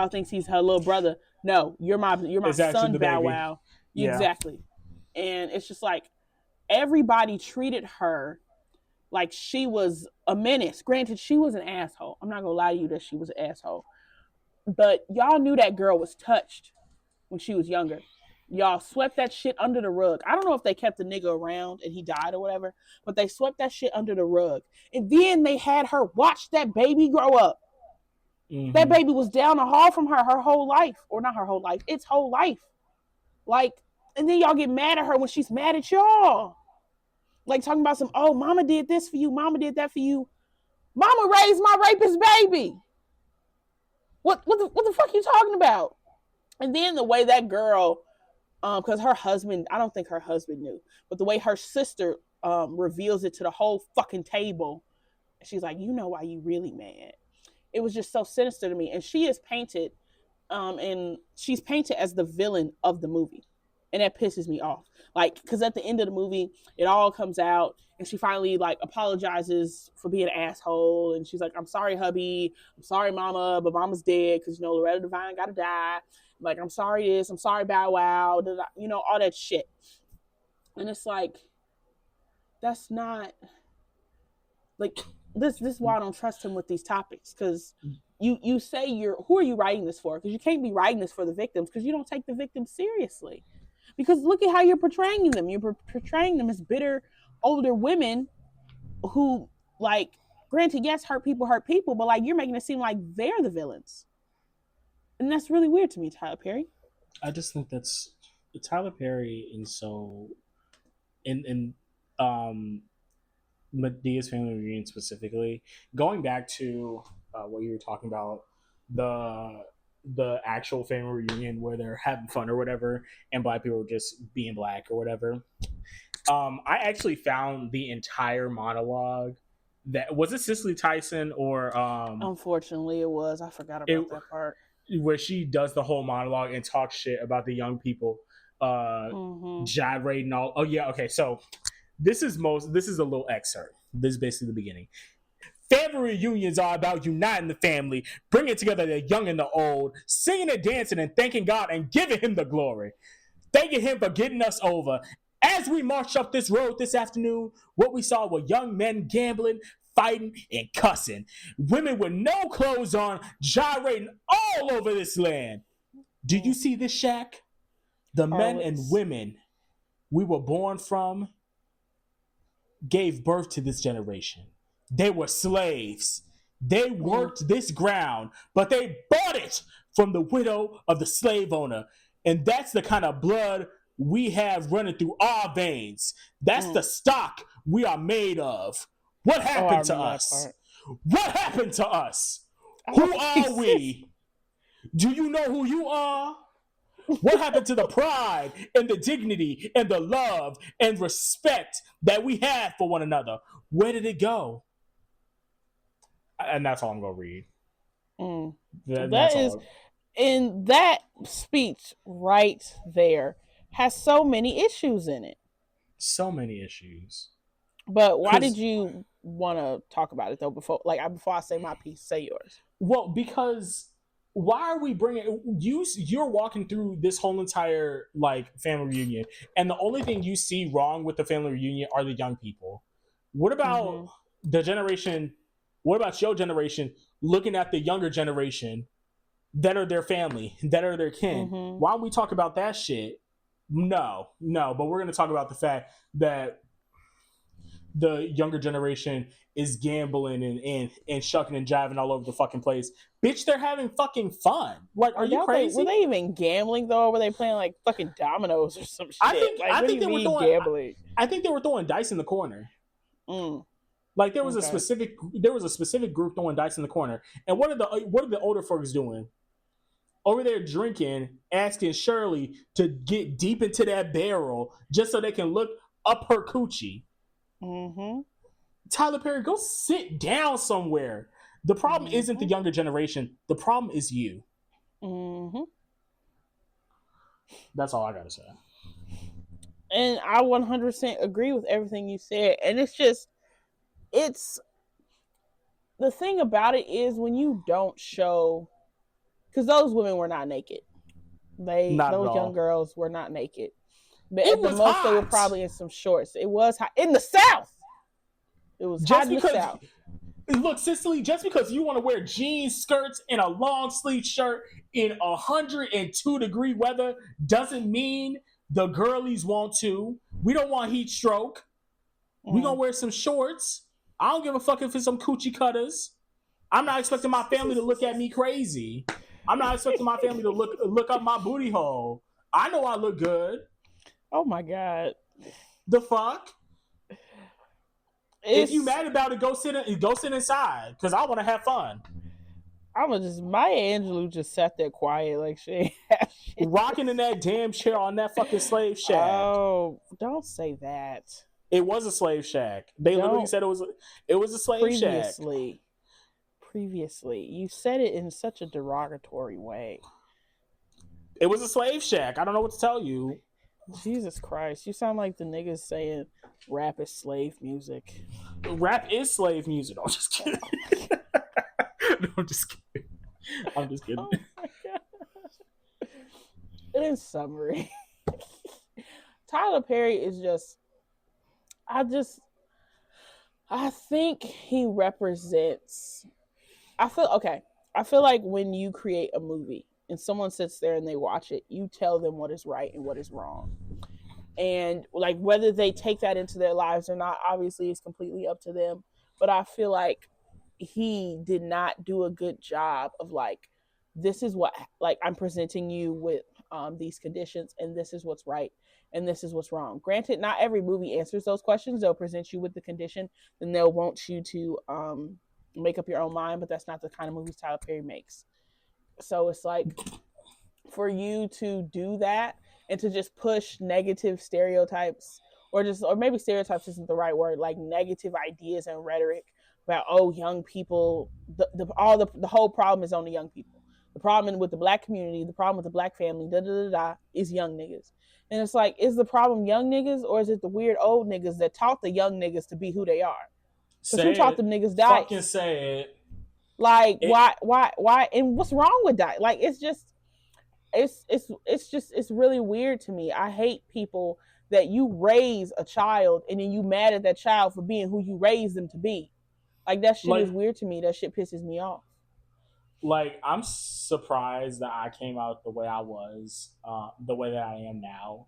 thinks he's her little brother. No, you're my It's actually son, the Bow baby. Wow. Yeah. Exactly. And it's just like everybody treated her like she was a menace. Granted, she was an asshole. I'm not gonna lie to you that she was an asshole. But y'all knew that girl was touched when she was younger. Y'all swept that shit under the rug. I don't know if they kept the nigga around and he died or whatever, but they swept that shit under the rug. And then they had her watch that baby grow up. That Mm-hmm. baby was down the hall from her whole life. Or not her whole life, its whole life. Like, and then y'all get mad at her when she's mad at y'all. Like talking about some, oh, mama did this for you, mama did that for you. Mama raised my rapist baby. What the fuck you talking about? And then the way that girl, because her husband, I don't think her husband knew, but the way her sister reveals it to the whole fucking table, she's like, you know why you really mad. It was just so sinister to me. And she is painted, and she's painted as the villain of the movie. And that pisses me off. Like, because at the end of the movie, it all comes out, and she finally like apologizes for being an asshole, and she's like, "I'm sorry, hubby. I'm sorry, mama, but mama's dead because you know Loretta Devine gotta die. Like, I'm sorry this. I'm sorry, Bow Wow. You know all that shit." And it's like, that's not like this. This is why I don't trust him with these topics, because you say who are you writing this for? Because you can't be writing this for the victims, because you don't take the victims seriously. Because look at how you're portraying them. You're portraying them as bitter older women who, like, granted, yes, hurt people, but like you're making it seem like they're the villains, and that's really weird to me, Tyler Perry. I just think that's Tyler Perry, and so in Medea's family reunion specifically, going back to what you were talking about, the actual family reunion where they're having fun or whatever, and black people are just being black or whatever. I actually found the entire monologue. That was it. Cicely Tyson or unfortunately, it was. I forgot about that part where she does the whole monologue and talks shit about the young people, gyrating all. Oh yeah, okay. So this is a little excerpt. This is basically the beginning. Family reunions are about uniting the family, bringing together the young and the old, singing and dancing and thanking God and giving him the glory. Thanking him for getting us over. As we marched up this road this afternoon, what we saw were young men gambling, fighting, and cussing. Women with no clothes on, gyrating all over this land. Do you see this shack? The men and women we were born from gave birth to this generation. They were slaves. They worked this ground, but they bought it from the widow of the slave owner. And that's the kind of blood we have running through our veins. That's the stock we are made of. What happened to us? What happened to us? Who are we? Do you know who you are? What happened to the pride and the dignity and the love and respect that we had for one another? Where did it go? And that's all I'm going to read. That is, and that speech right there has so many issues in it. So many issues. But why did you want to talk about it though? Before I say my piece, say yours. Well, because why are we bringing you're walking through this whole entire like family reunion, and the only thing you see wrong with the family reunion are the young people. What about the generation? What about your generation looking at the younger generation that are their family, that are their kin? Why don't we talk about that shit? No, but we're going to talk about the fact that the younger generation is gambling and shucking and jiving all over the fucking place. Bitch, they're having fucking fun. Like, are you crazy? Were they even gambling though? Or were they playing like fucking dominoes or some shit? I think they were gambling. I think they were throwing dice in the corner. Like there was a specific group throwing dice in the corner. And what are the older folks doing? Over there drinking, asking Shirley to get deep into that barrel just so they can look up her coochie. Tyler Perry, go sit down somewhere. The problem isn't the younger generation. The problem is you. That's all I gotta say. And I 100% agree with everything you said. And it's the thing about it is when you don't show, because those women were not naked. Those young girls were not naked. But at the most, hot. They were probably in some shorts. It was hot in the South. It was hot in the South. Look, Cicely, just because you want to wear jeans, skirts, and a long sleeve shirt in 102-degree weather doesn't mean the girlies want to. We don't want heat stroke. We gonna wear some shorts. I don't give a fuck if it's some coochie cutters. I'm not expecting my family to look at me crazy. I'm not expecting my family to look up my booty hole. I know I look good. Oh my God. The fuck? If you mad about it, go sit inside because I want to have fun. Maya Angelou just sat there quiet like she ain't have shit. Rocking in that damn chair on that fucking slave shack. Oh, don't say that. It was a slave shack. They literally said it was a slave shack. Previously, you said it in such a derogatory way. It was a slave shack. I don't know what to tell you. Jesus Christ, you sound like the niggas saying rap is slave music. Rap is slave music. No, I'm just kidding. No, I'm just kidding. I'm just kidding. Oh my God. In summary, Tyler Perry is just, I think he represents, I feel like when you create a movie and someone sits there and they watch it, you tell them what is right and what is wrong. And like whether they take that into their lives or not, obviously is completely up to them. But I feel like he did not do a good job of like, this is what, like, I'm presenting you with these conditions and this is what's right and this is what's wrong. Granted, not every movie answers those questions. They'll present you with the condition, then they'll want you to make up your own mind, but that's not the kind of movies Tyler Perry makes. So it's like, for you to do that and to just push negative stereotypes, or maybe stereotypes isn't the right word, like negative ideas and rhetoric about, oh, young people, the whole problem is on the young people. The problem with the black community, the problem with the black family, is young niggas. And it's like, is the problem young niggas, or is it the weird old niggas that taught the young niggas to be who they are? Because who taught them niggas dice? Fucking say it. Like, why? And what's wrong with that? Like, it's really weird to me. I hate people that you raise a child and then you mad at that child for being who you raised them to be. Like, that shit is weird to me. That shit pisses me off. Like, I'm surprised that I came out the way I was, the way that I am now,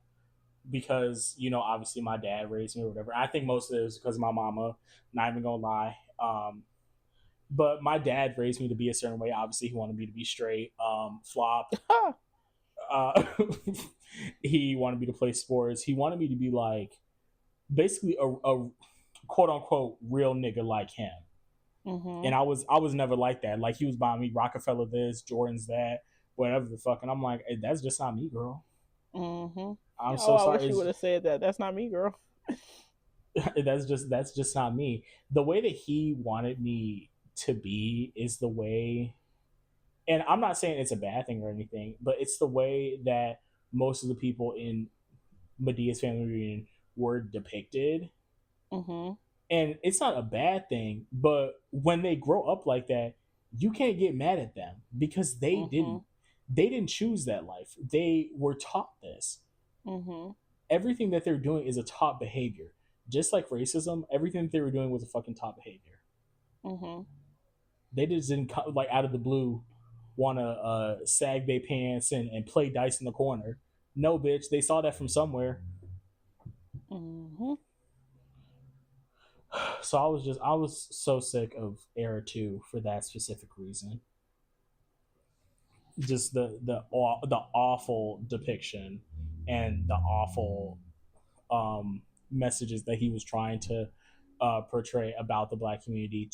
because, you know, obviously my dad raised me or whatever. I think most of it was because of my mama, not even gonna lie. But my dad raised me to be a certain way. Obviously, he wanted me to be straight, flop. He wanted me to play sports. He wanted me to be like, basically a quote unquote real nigga like him. Mm-hmm. And I was never like that. Like, he was buying me Rockefeller this, Jordan's that, whatever the fuck. And I'm like, hey, that's just not me, girl. Mm-hmm. I'm so sorry. I wish you would have said that. That's not me, girl. that's just not me. The way that he wanted me to be is the way, and I'm not saying it's a bad thing or anything, but it's the way that most of the people in Medea's family reunion were depicted. Mm-hmm. And it's not a bad thing, but when they grow up like that, you can't get mad at them because they didn't choose that life. They were taught this. Mm-hmm. Everything that they're doing is a taught behavior. Just like racism, everything that they were doing was a fucking taught behavior. Mm-hmm. They just didn't, like, out of the blue want to sag their pants and play dice in the corner. No, bitch, they saw that from somewhere. Mm-hmm. So I was so sick of Era 2 for that specific reason. Just the awful depiction and the awful messages that he was trying to portray about the black community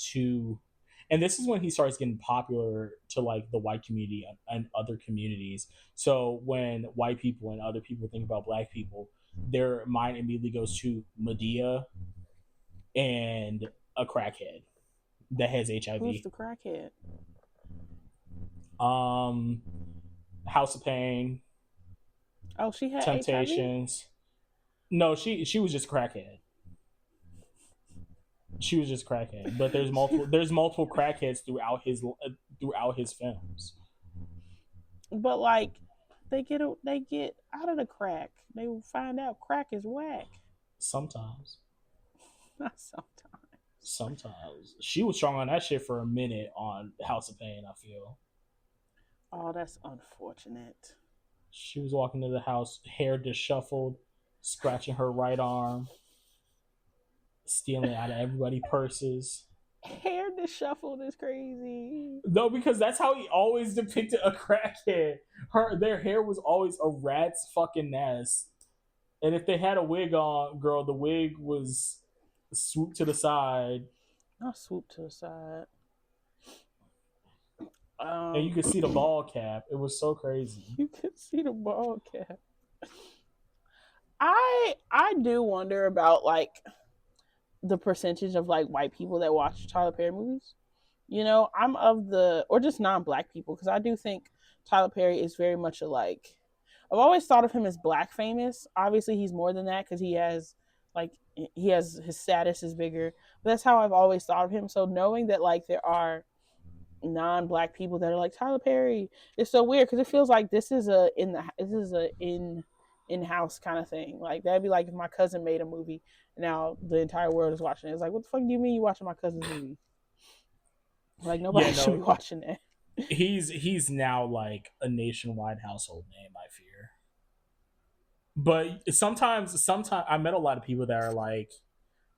and this is when he starts getting popular to like the white community and other communities. So when white people and other people think about black people, their mind immediately goes to Medea and a crackhead that has HIV. Who's the crackhead? House of Pain. Oh, she had Temptations. HIV? No, she was just crackhead. She was just crackhead, but there's multiple crackheads throughout his films. But like, they get out of the crack. They find out crack is whack. Sometimes. Not sometimes. Sometimes. She was strong on that shit for a minute on House of Pain, I feel. Oh, that's unfortunate. She was walking to the house, hair disheveled, scratching her right arm, stealing out of everybody's purses. Hair disheveled is crazy. No, because that's how he always depicted a crackhead. Their hair was always a rat's fucking nest. And if they had a wig on, girl, the wig was swoop to the side. Not swoop to the side. And you could see the ball cap. It was so crazy. You could see the ball cap. I do wonder about like the percentage of like white people that watch Tyler Perry movies. You know, I'm of the, or just non-black people, because I do think Tyler Perry is very much a like, I've always thought of him as black famous. Obviously he's more than that because he has his status is bigger, but that's how I've always thought of him. So knowing that like there are non-black people that are like Tyler Perry, it's so weird because it feels like this is a in-house kind of thing. Like that'd be like if my cousin made a movie and now the entire world is watching it. It's like, what the fuck do you mean you watching my cousin's movie? Like nobody should be watching that. He's now like a nationwide household name, I fear. But sometimes I met a lot of people that are like,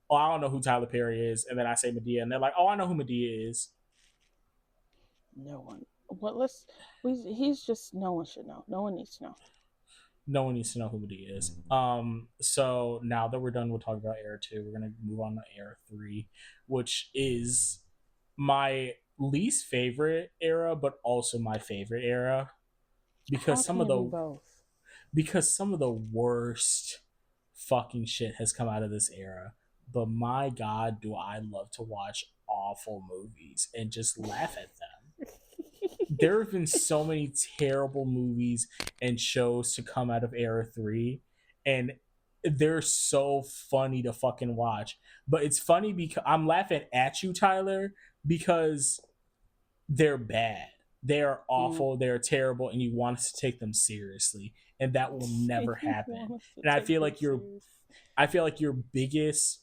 oh, I don't know who Tyler Perry is, and then I say Madea, and they're like, oh, I know who Madea is. No one. Well, he's just, no one should know. No one needs to know. No one needs to know who Madea is. So now that we're done, we'll talk about Era 2. We're gonna move on to Era 3, which is my least favorite era, but also my favorite era because some of the worst fucking shit has come out of this era. But my god, do I love to watch awful movies and just laugh at them. There have been so many terrible movies and shows to come out of Era 3, and they're so funny to fucking watch. But it's funny because I'm laughing at you, Tyler, because they're bad. They are awful. They're terrible, and you want us to take them seriously, and that will never happen. And I feel like your biggest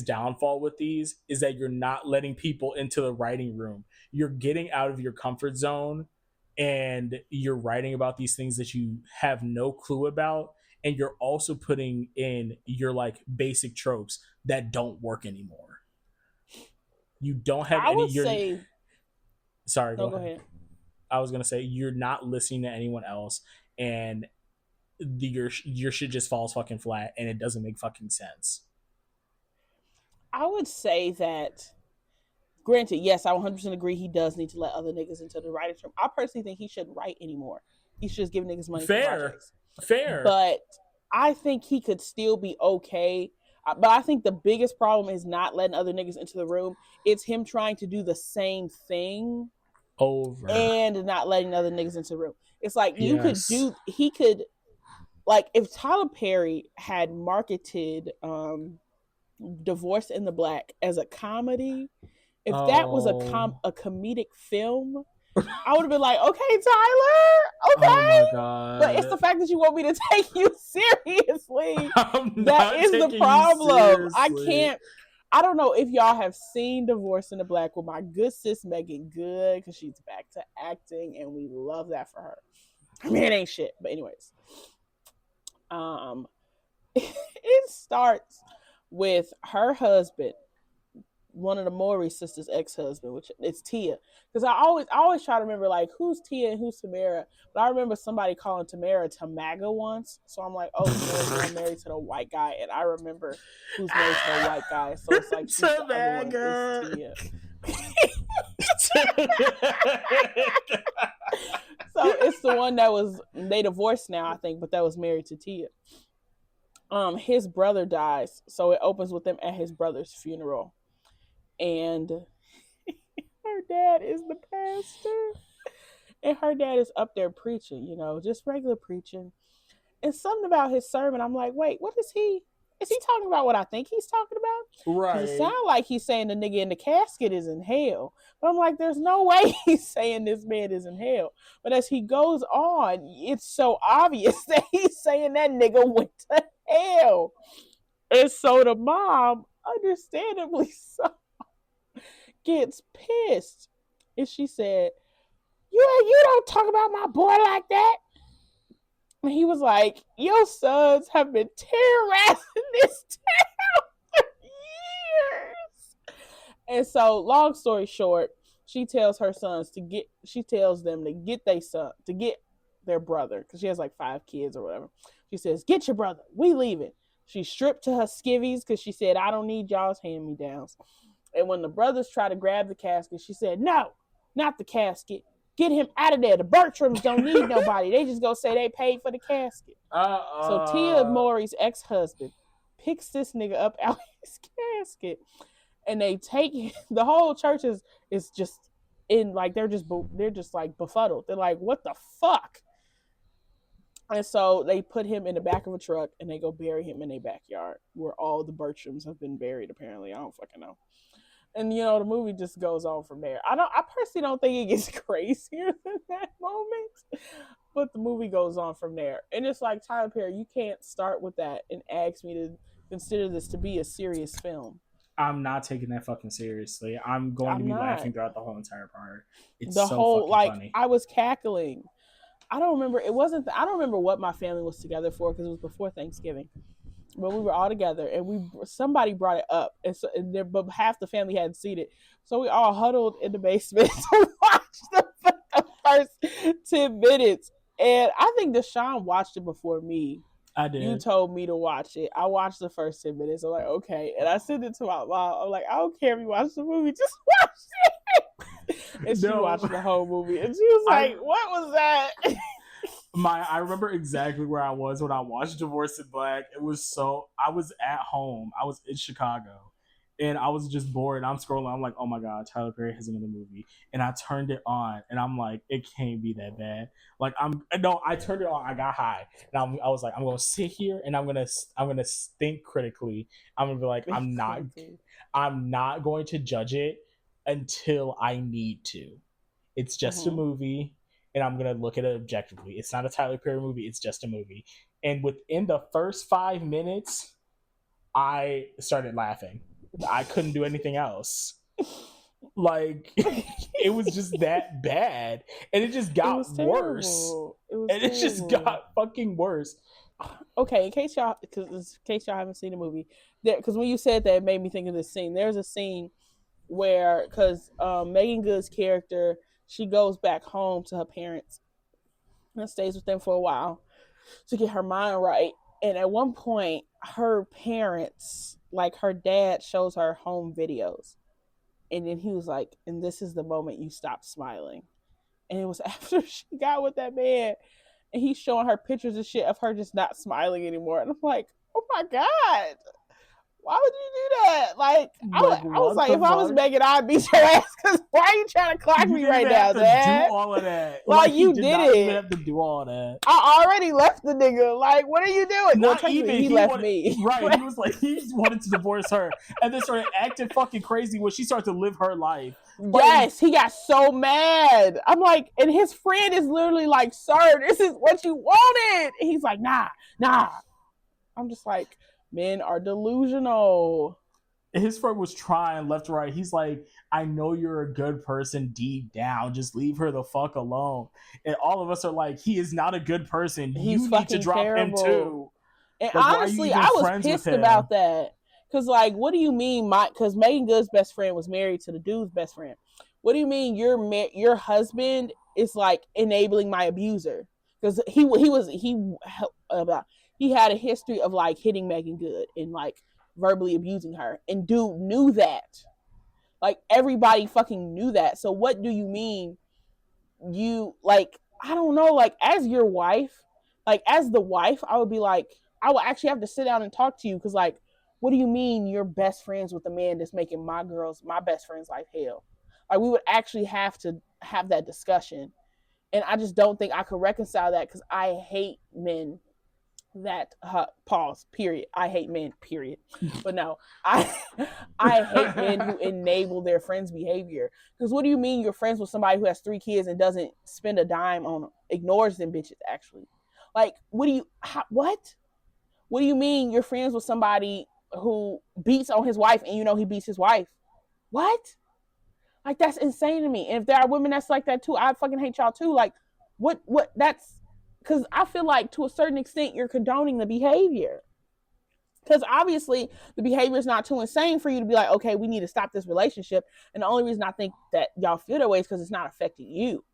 downfall with these is that you're not letting people into the writing room. You're getting out of your comfort zone, and you're writing about these things that you have no clue about, and you're also putting in your like basic tropes that don't work anymore. You don't have I would say. Sorry, go ahead. I was gonna say you're not listening to anyone else, and your shit just falls fucking flat, and it doesn't make fucking sense. I would say that, granted, yes, I 100% agree. He does need to let other niggas into the writing room. I personally think he shouldn't write anymore. He should just give niggas money for projects. Fair. But I think he could still be okay. But I think the biggest problem is not letting other niggas into the room. It's him trying to do the same thing over and not letting other niggas into the room. It's like he could, like if Tyler Perry had marketed Divorce in the Black as a comedy, if that was a comedic film, I would have been like, okay, Tyler, okay. Oh my god! But it's the fact that you want me to take you seriously. That is the problem. I can't. I don't know if y'all have seen Divorce in the Black with my good sis Megan Good, because she's back to acting, and we love that for her. I mean, it ain't shit, but anyways, it starts with her husband, one of the Maury sisters' ex-husband, which it's Tia. Because I always try to remember like who's Tia and who's Tamara. But I remember somebody calling Tamara Tamaga once. So I'm like, oh, Tamara's married to the white guy, and I remember who's married to the white guy. So it's like Tamaga. Tia. So it's the one that was, they divorced now, I think, but that was married to Tia. His brother dies, so it opens with them at his brother's funeral. And her dad is the pastor, and her dad is up there preaching, you know, just regular preaching. And something about his sermon, I'm like, wait, what is he talking about? What I think he's talking about? Right. It sounds like he's saying the nigga in the casket is in hell, but I'm like, there's no way he's saying this man is in hell. But as he goes on, it's so obvious that he's saying that nigga went to hell. And so the mom, understandably so, gets pissed, and she said, you don't talk about my boy like that. And he was like, your sons have been terrorizing this town for years. And so long story short, she tells her sons to get their brother, because she has like 5 kids or whatever. She says, get your brother, we leaving. She stripped to her skivvies because she said, I don't need y'all's hand-me-downs. And when the brothers try to grab the casket, she said, no, not the casket. Get him out of there. The Bertrams don't need nobody. They just go say they paid for the casket. So Tia Mowry's ex-husband picks this nigga up out of his casket, and they take him. The whole church is just in like they're just like befuddled. They're like, what the fuck? And so they put him in the back of a truck and they go bury him in their backyard where all the Bertrams have been buried. Apparently, I don't fucking know. And you know, the movie just goes on from there. I personally don't think it gets crazier than that moment, but the movie goes on from there. And it's like, Tyler Perry, you can't start with that and ask me to consider this to be a serious film. I'm not taking that fucking seriously. I'm going to be laughing throughout the whole entire part. It's the so whole fucking funny. I was cackling. I don't remember. I don't remember what my family was together for because it was before Thanksgiving. But we were all together, and somebody brought it up, but half the family hadn't seen it, so we all huddled in the basement to watch the first 10 minutes. And I think Deshaun watched it before me. I did. You told me to watch it. I watched the first 10 minutes. I'm like, okay, and I sent it to my mom. I'm like, I don't care if you watch the movie, just watch it. And she watched the whole movie, and she was like, what was that? I remember exactly where I was when I watched Divorced in Black. I was at home. I was in Chicago, and I was just bored. I'm scrolling. I'm like, oh my God, Tyler Perry has another movie. And I turned it on, and I'm like, it can't be that bad. Like, I turned it on. I got high, and I was like, I'm going to sit here, and I'm going to think critically. I'm going to be like, I'm not going to judge it until I need to. It's just a movie. And I'm going to look at it objectively. It's not a Tyler Perry movie. It's just a movie. And within the first 5 minutes, I started laughing. I couldn't do anything else. Like, it was just that bad. And it just got worse. It just got fucking worse. Okay, in case y'all haven't seen the movie, because when you said that, it made me think of this scene. There's a scene where, because Megan Good's character, she goes back home to her parents and stays with them for a while to get her mind right. And at one point, her parents, like her dad, shows her home videos. And then he was like, and this is the moment you stop smiling. And it was after she got with that man. And he's showing her pictures and shit of her just not smiling anymore. And I'm like, oh my God. Why would you do that? Like I was like, if I was Megan, I'd beat your ass. Because why are you trying to clock me right now, Dad? Do all of that. Like you did it. You have to do all that. I already left the nigga. Like, what are you doing? Not even. He left me. Right. He was like, he just wanted to divorce her, and then started acting fucking crazy when she started to live her life. Yes, he got so mad. I'm like, and his friend is literally like, "Sir, this is what you wanted." And he's like, "Nah." I'm just like, men are delusional. His friend was trying left, right. He's like, I know you're a good person deep down. Just leave her the fuck alone. And all of us are like, he is not a good person. You need to drop him too. And like, honestly, I was pissed about that. Because, like, what do you mean? Because Megan Good's best friend was married to the dude's best friend. What do you mean your husband is, like, enabling my abuser? Because he had a history of, like, hitting Megan Good and, like, verbally abusing her. And dude knew that. Like, everybody fucking knew that. So what do you mean you, like, I don't know, like, as your wife, like, as the wife, I would be like, I would actually have to sit down and talk to you. Because, like, what do you mean you're best friends with a man that's making my best friend's life hell? Like, we would actually have to have that discussion. And I just don't think I could reconcile that because I hate men that pause, period. I hate men, period. But no, I hate men who enable their friends' behavior. Because what do you mean you're friends with somebody who has 3 kids and doesn't spend a dime on them, ignores them bitches, actually? Like, what? What do you mean you're friends with somebody who beats on his wife and you know he beats his wife? What? Like, that's insane to me. And if there are women that's like that too, I fucking hate y'all too. Like, what that's, because I feel like to a certain extent you're condoning the behavior. Because obviously the behavior is not too insane for you to be like, okay, we need to stop this relationship. And the only reason I think that y'all feel that way is because it's not affecting you.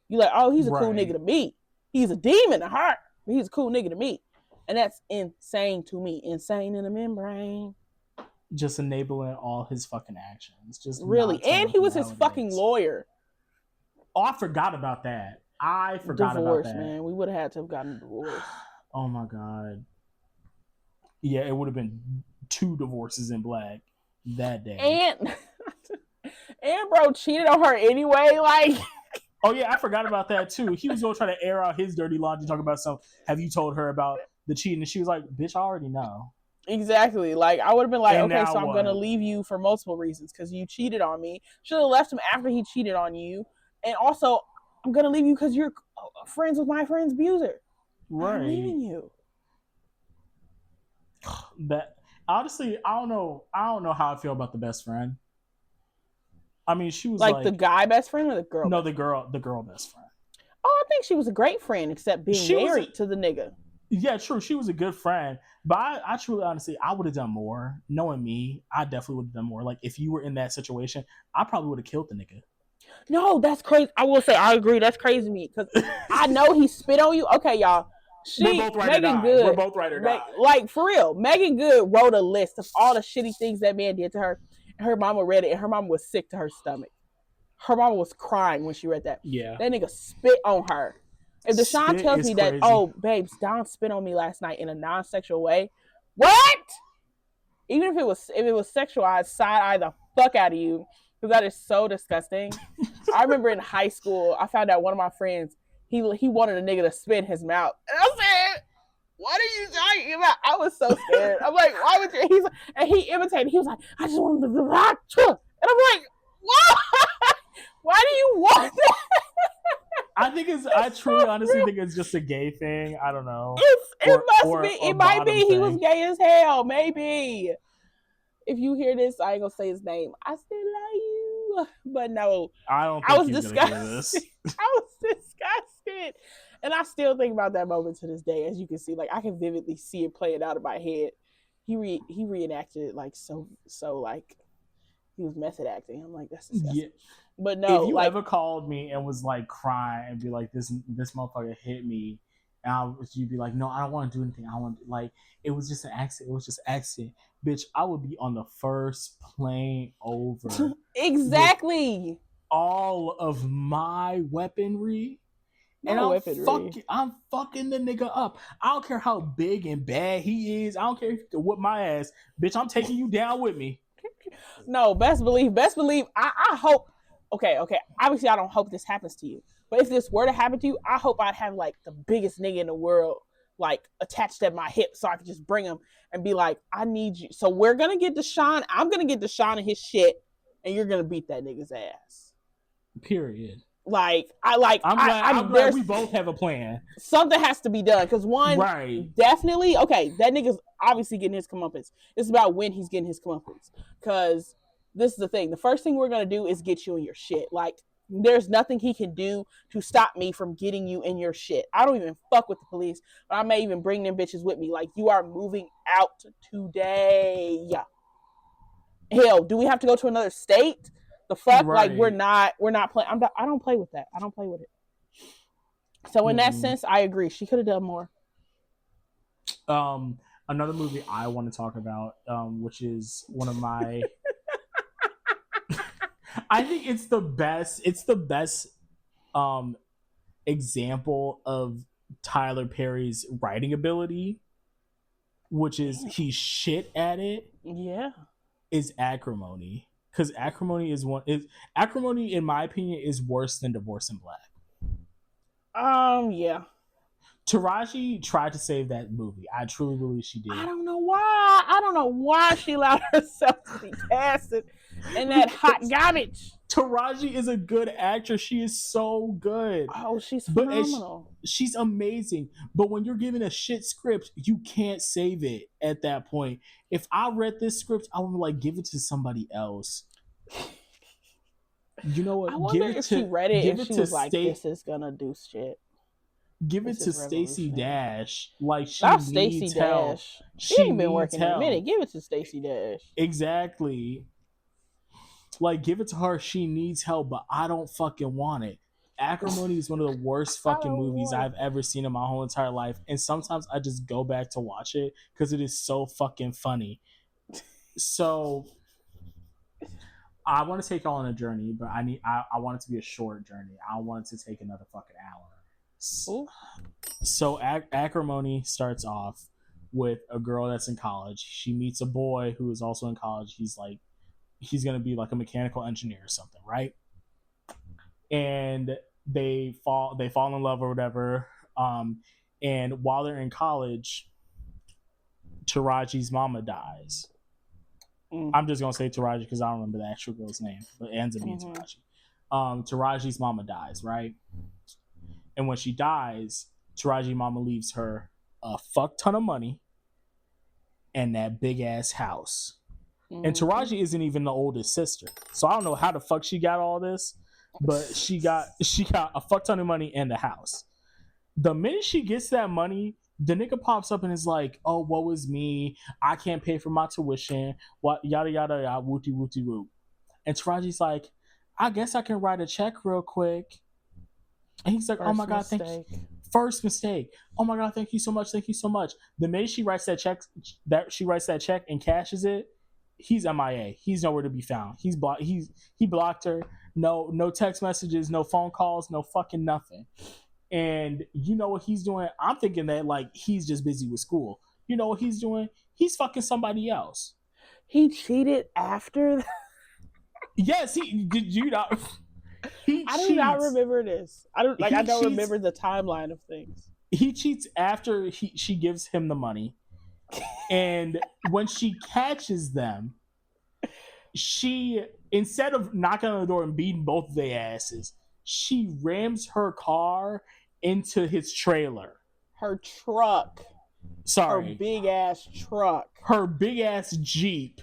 You're like, oh, he's a cool nigga to me. He's a demon at heart, but he's a cool nigga to me. And that's insane to me. Insane in the membrane. Just enabling all his fucking actions. Just really. And he was his fucking lawyer. Oh, I forgot about that. I forgot divorce, about that. Man. We would have had to have gotten a divorce. Oh my God. Yeah, it would have been 2 divorces in black that day. And bro cheated on her anyway. Like, oh yeah, I forgot about that too. He was gonna try to air out his dirty laundry, talk about some. Have you told her about the cheating? And she was like, "Bitch, I already know." Exactly. Like, I would have been like, and okay, so I'm gonna leave you for multiple reasons because you cheated on me. Should have left him after he cheated on you, and also I'm gonna leave you because you're friends with my friend's abuser. Right. I'm leaving you. That honestly, I don't know how I feel about the best friend. I mean, she was like the guy best friend or the girl? No, the girl best friend. Oh, I think she was a great friend, except being married to the nigga. Yeah, true. She was a good friend, but I truly, honestly, I would have done more. Knowing me, I definitely would have done more. Like, if you were in that situation, I probably would have killed the nigga. No, that's crazy. I will say, I agree. That's crazy to me because I know he spit on you. Okay, y'all. We're both right Megan Good. We're both right or die. Like, for real, Megan Good wrote a list of all the shitty things that man did to her. And her mama read it, and her mama was sick to her stomach. Her mama was crying when she read that. Yeah. That nigga spit on her. If Deshaun tells me that, oh, babes, Don spit on me last night in a non-sexual way, what? Even if it was sexual, I'd side-eye the fuck out of you because that is so disgusting. I remember in high school, I found out one of my friends, he wanted a nigga to spit in his mouth. And I said, what are you talking about? I was so scared. I'm like, why would you? And he imitated. He was like, I just wanted to. And I'm like, what? Why do you want that? I truly, honestly think it's just a gay thing. I don't know. It might be. He was gay as hell. Maybe. If you hear this, I ain't gonna say his name. I still love you, but no. I don't. Think I was disgusted. I was disgusted, and I still think about that moment to this day. As you can see, like I can vividly see it playing out in my head. He reenacted it like so like he was method acting. I'm like, that's disgusting. Yeah. But no, if you ever called me and was like crying and be like, this motherfucker hit me, and you'd be like, no, I don't want to do anything. I want like it was just an accident. It was just accident, bitch. I would be on the first plane over. Exactly. All of my weaponry. And I'm fucking the nigga up. I don't care how big and bad he is. I don't care if you can whip my ass. Bitch, I'm taking you down with me. No, best believe. I hope. Okay. Obviously, I don't hope this happens to you. But if this were to happen to you, I hope I'd have like the biggest nigga in the world like attached at my hip so I could just bring him and be like, I need you. So we're going to get Deshaun. I'm going to get Deshaun and his shit. And you're going to beat that nigga's ass. Period. I'm glad we both have a plan. Something has to be done because definitely that nigga's obviously getting his comeuppance. It's about when he's getting his comeuppance because this is the thing. The first thing we're gonna do is get you in your shit. Like there's nothing he can do to stop me from getting you in your shit. I don't even fuck with the police, but I may even bring them bitches with me. Like you are moving out today. Hell, do we have to go to another state? The fuck, like we're not playing. I don't play with that. I don't play with it. So in that sense, I agree. She could have done more. Another movie I want to talk about, which is one of my. I think it's the best. It's the best example of Tyler Perry's writing ability, which is he's shit at it. Yeah, is Acrimony. Because Acrimony in my opinion, is worse than Divorce in Black. Yeah. Taraji tried to save that movie. I truly believe she did. I don't know why she allowed herself to be casted in that hot garbage. Taraji is a good actress. She is so good. Oh, she's phenomenal. She's amazing. But when you're given a shit script, you can't save it at that point. If I read this script, I would like give it to somebody else. You know what? I wonder if she read it and she was like, this is gonna do shit. Give it to Stacey Dash. Like she needs help. She ain't been working in a minute. Give it to Stacey Dash. Exactly. Like give it to her. She needs help, but I don't fucking want it. Acrimony is one of the worst fucking movies I've ever seen in my whole entire life, and sometimes I just go back to watch it because it is so fucking funny. So I want to take y'all on a journey, but I want it to be a short journey. I don't want it to take another fucking hour. So Acrimony starts off with a girl that's in college. She meets a boy who is also in college. He's gonna be like a mechanical engineer or something, right? And they fall in love or whatever. And while they're in college, Taraji's mama dies. I'm just gonna say Taraji because I don't remember the actual girl's name, but it ends up being Taraji. Taraji's mama dies, right? And when she dies, Taraji mama leaves her a fuck ton of money and that big ass house. And Taraji isn't even the oldest sister, so I don't know how the fuck she got all this, but she got a fuck ton of money and the house. The minute she gets that money, the nigga pops up and is like, "Oh, woe is me. I can't pay for my tuition. What yada yada yada wooty wooty woo." And Taraji's like, "I guess I can write a check real quick." And he's like, "Oh my god, thank you." First mistake. "Oh my god, thank you so much. Thank you so much." The minute she writes that check and cashes it, he's MIA. He's nowhere to be found. He blocked her. No text messages, no phone calls, no fucking nothing. And you know what he's doing? I'm thinking that like he's just busy with school. You know what he's doing? He's fucking somebody else. He cheated after that? Yes, he did. You not? I do not remember this. I don't remember the timeline of things. He cheats after she gives him the money, and when she catches them, she, instead of knocking on the door and beating both of their asses, she rams her car into his trailer. Her truck. Sorry. Her big ass truck. Her big ass Jeep.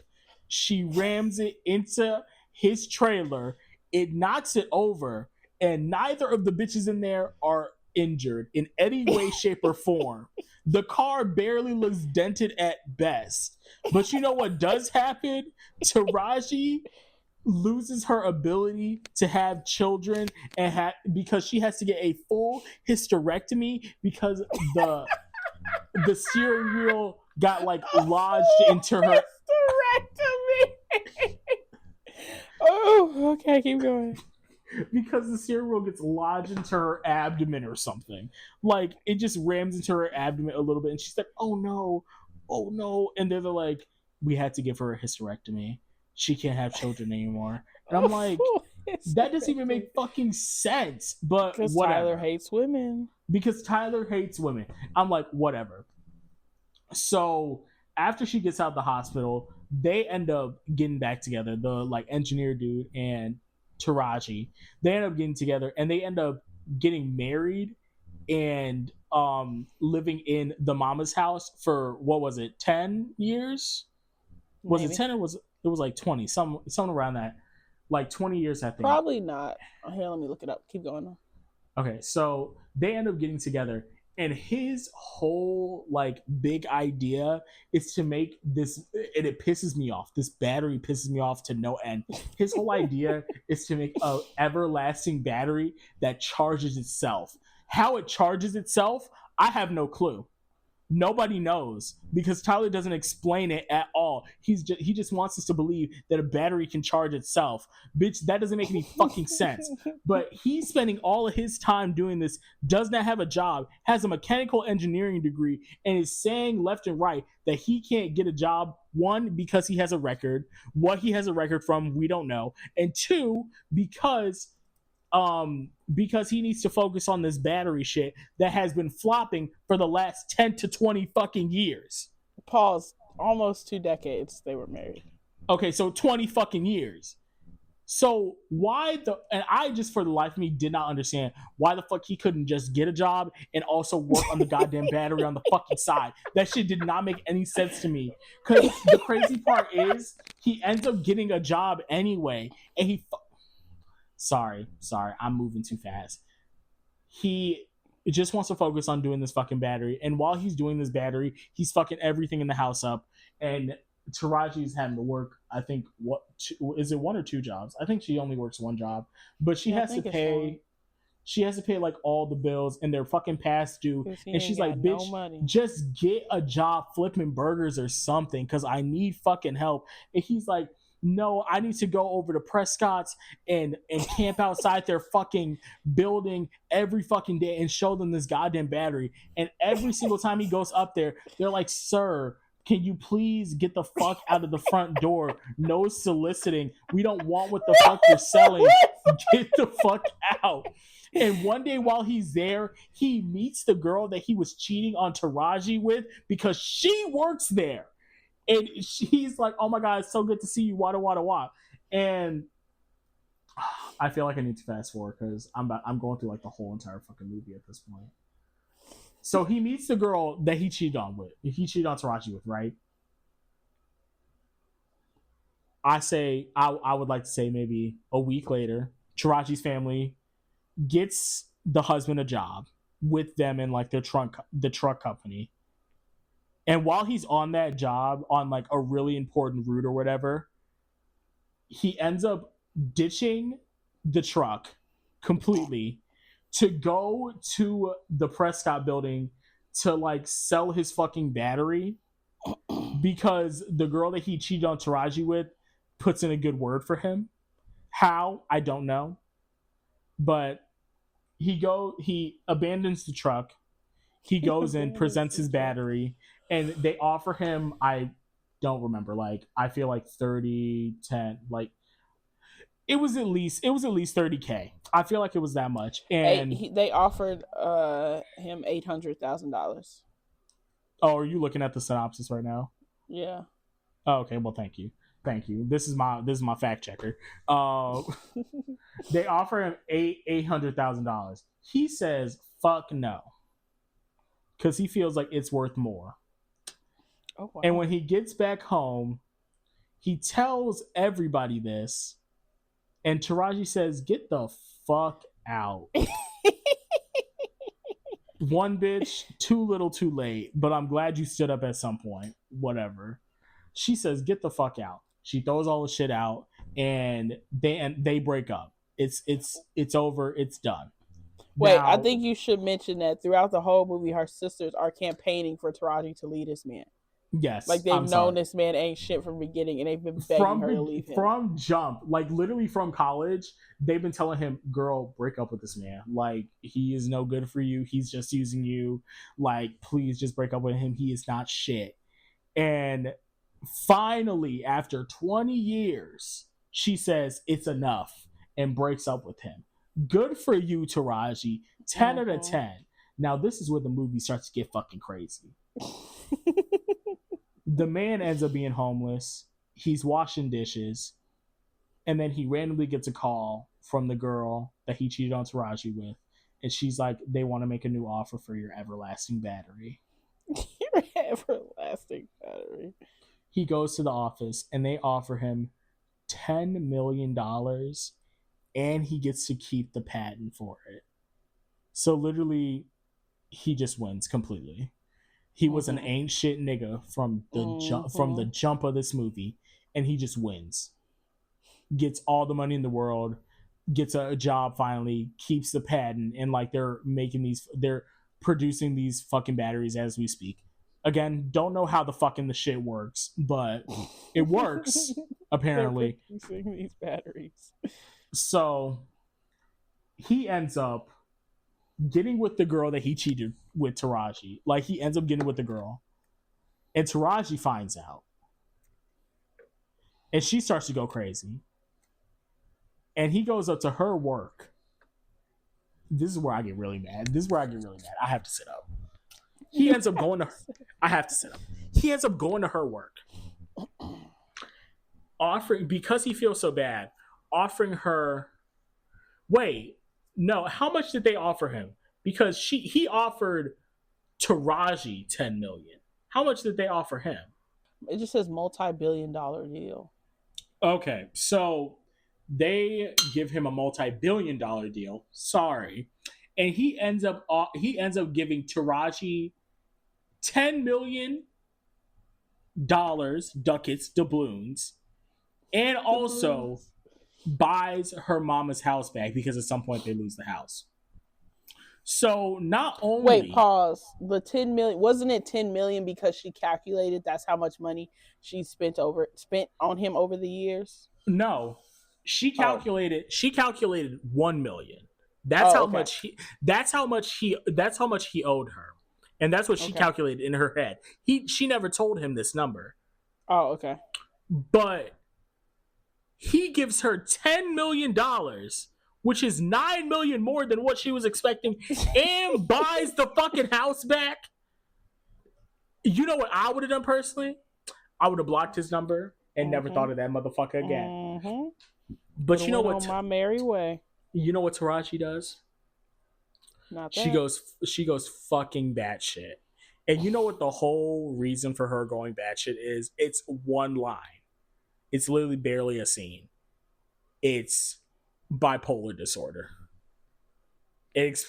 She rams it into his trailer. It knocks it over, and neither of the bitches in there are injured in any way, shape, or form. The car barely looks dented at best. But you know what does happen? Taraji loses her ability to have children because she has to get a full hysterectomy because the cereal got like lodged into her hysterectomy. Oh, okay, keep going. Because the cereal gets lodged into her abdomen or something. Like, it just rams into her abdomen a little bit, and she's like, oh no. And they're like, we had to give her a hysterectomy. She can't have children anymore. And I'm like, that doesn't even make fucking sense. But because whatever. Tyler hates women. Because Tyler hates women. I'm like, whatever. So after she gets out of the hospital, they end up getting back together. The like engineer dude and Taraji, they end up getting together, and they end up getting married and living in the mama's house for, what was it, 10 years? Was it 10 or was it was like 20? Something around that. Like 20 years, I think. Probably not. Here, let me look it up. Keep going on. Okay, so they end up getting together, and his whole like big idea is to make this, and it pisses me off. This battery pisses me off to no end. His whole idea is to make a everlasting battery that charges itself. How it charges itself, I have no clue. Nobody knows because Tyler doesn't explain it at all. He just wants us to believe that a battery can charge itself. Bitch, that doesn't make any fucking sense. But he's spending all of his time doing this, does not have a job, has a mechanical engineering degree, and is saying left and right that he can't get a job. One, because he has a record. What he has a record from, we don't know. And two, because he needs to focus on this battery shit that has been flopping for the last 10 to 20 fucking years. Pause. Almost 2 decades they were married. Okay, so 20 fucking years. So and I just for the life of me did not understand why the fuck he couldn't just get a job and also work on the goddamn battery on the fucking side. That shit did not make any sense to me. Because the crazy part is he ends up getting a job anyway, and he Sorry, I'm moving too fast. He just wants to focus on doing this fucking battery, and while he's doing this battery, he's fucking everything in the house up, and Taraji's having to work, I think, is it 1 or 2 jobs? I think she only works 1 job, but she has to pay She has to pay like all the bills and they're fucking past due. And she's like, bitch, just get a job flipping burgers or something because I need fucking help. And he's like, no, I need to go over to Prescott's and camp outside their fucking building every fucking day and show them this goddamn battery. And every single time he goes up there, they're like, sir, can you please get the fuck out of the front door? No soliciting. We don't want what the fuck you're selling. Get the fuck out. And one day while he's there, he meets the girl that he was cheating on Taraji with because she works there. And he's like, oh my God, it's so good to see you. Wada, wada, wada. And I feel like I need to fast forward because I'm going through like the whole entire fucking movie at this point. So he meets the girl that he cheated on with. He cheated on Taraji with, right? I would like to say maybe a week later, Taraji's family gets the husband a job with them in like the truck company. And while he's on that job on like a really important route or whatever, he ends up ditching the truck completely to go to the Prescott building to like sell his fucking battery because the girl that he cheated on Taraji with puts in a good word for him. How? I don't know. But he abandons the truck. He goes in, presents his battery, and they offer him, I don't remember, like I feel like 30, 10, like it was at least $30K. I feel like it was that much. And they offered him $800,000. Oh, are you looking at the synopsis right now? Yeah. Oh, okay, well thank you. This is my fact checker. They offer him $800,000. He says fuck no, because he feels like it's worth more. Oh, wow. And when he gets back home, he tells everybody this, and Taraji says, "Get the fuck out." One bitch, too little, too late. But I'm glad you stood up at some point. Whatever. She says, "Get the fuck out." She throws all the shit out, and they break up. It's over. It's done. Wait, now, I think you should mention that throughout the whole movie, her sisters are campaigning for Taraji to leave this man. Yes, like they've known this man ain't shit from the beginning, and they've been begging her to leave him from jump. Like literally from college, they've been telling him, "Girl, break up with this man. Like he is no good for you. He's just using you. Like please, just break up with him. He is not shit." And finally, after 20 years, she says it's enough and breaks up with him. Good for you, Taraji. 10 out of 10. Now, this is where the movie starts to get fucking crazy. The man ends up being homeless. He's washing dishes. And then he randomly gets a call from the girl that he cheated on Taraji with. And she's like, they want to make a new offer for your everlasting battery. Your everlasting battery. He goes to the office and they offer him $10 million and he gets to keep the patent for it. So literally, he just wins completely. He was an ain't shit nigga from the jump of this movie, and he just wins. Gets all the money in the world, gets a job finally, keeps the patent, and like they're producing these fucking batteries as we speak. Again, don't know how the fucking the shit works, but it works apparently. They're producing these batteries. So he ends up getting with the girl that he cheated with Taraji. Like he ends up getting with the girl, and Taraji finds out, and she starts to go crazy. And he goes up to her work. This is where I get really mad. I have to sit up. He ends up going to her. I have to sit up. He ends up going to her work, offering, because he feels so bad, offering her. Wait, no. How much did they offer him? Because he offered Taraji $10 million. How much did they offer him? It just says multi-billion-dollar deal. Okay, so they give him a multi-billion-dollar deal. Sorry, and he ends up giving Taraji $10 million ducats, doubloons, and also buys her mama's house back because at some point they lose the house. So not only Wait, pause. The 10 million, wasn't it 10 million because she calculated that's how much money she spent on him over the years? no, Oh. she calculated 1 million. Oh, okay. That's how much he owed her. And that's what she Okay. calculated in her head. She never told him this number. Oh, okay. But he gives her $10 million, which is 9 million more than what she was expecting, and buys the fucking house back. You know what I would have done personally? I would have blocked his number and never thought of that motherfucker again. But you know what? On my merry way. You know what Taraji does? Not that. She goes fucking batshit. And you know what the whole reason for her going batshit is? It's one line. It's literally barely a scene. It's bipolar disorder. It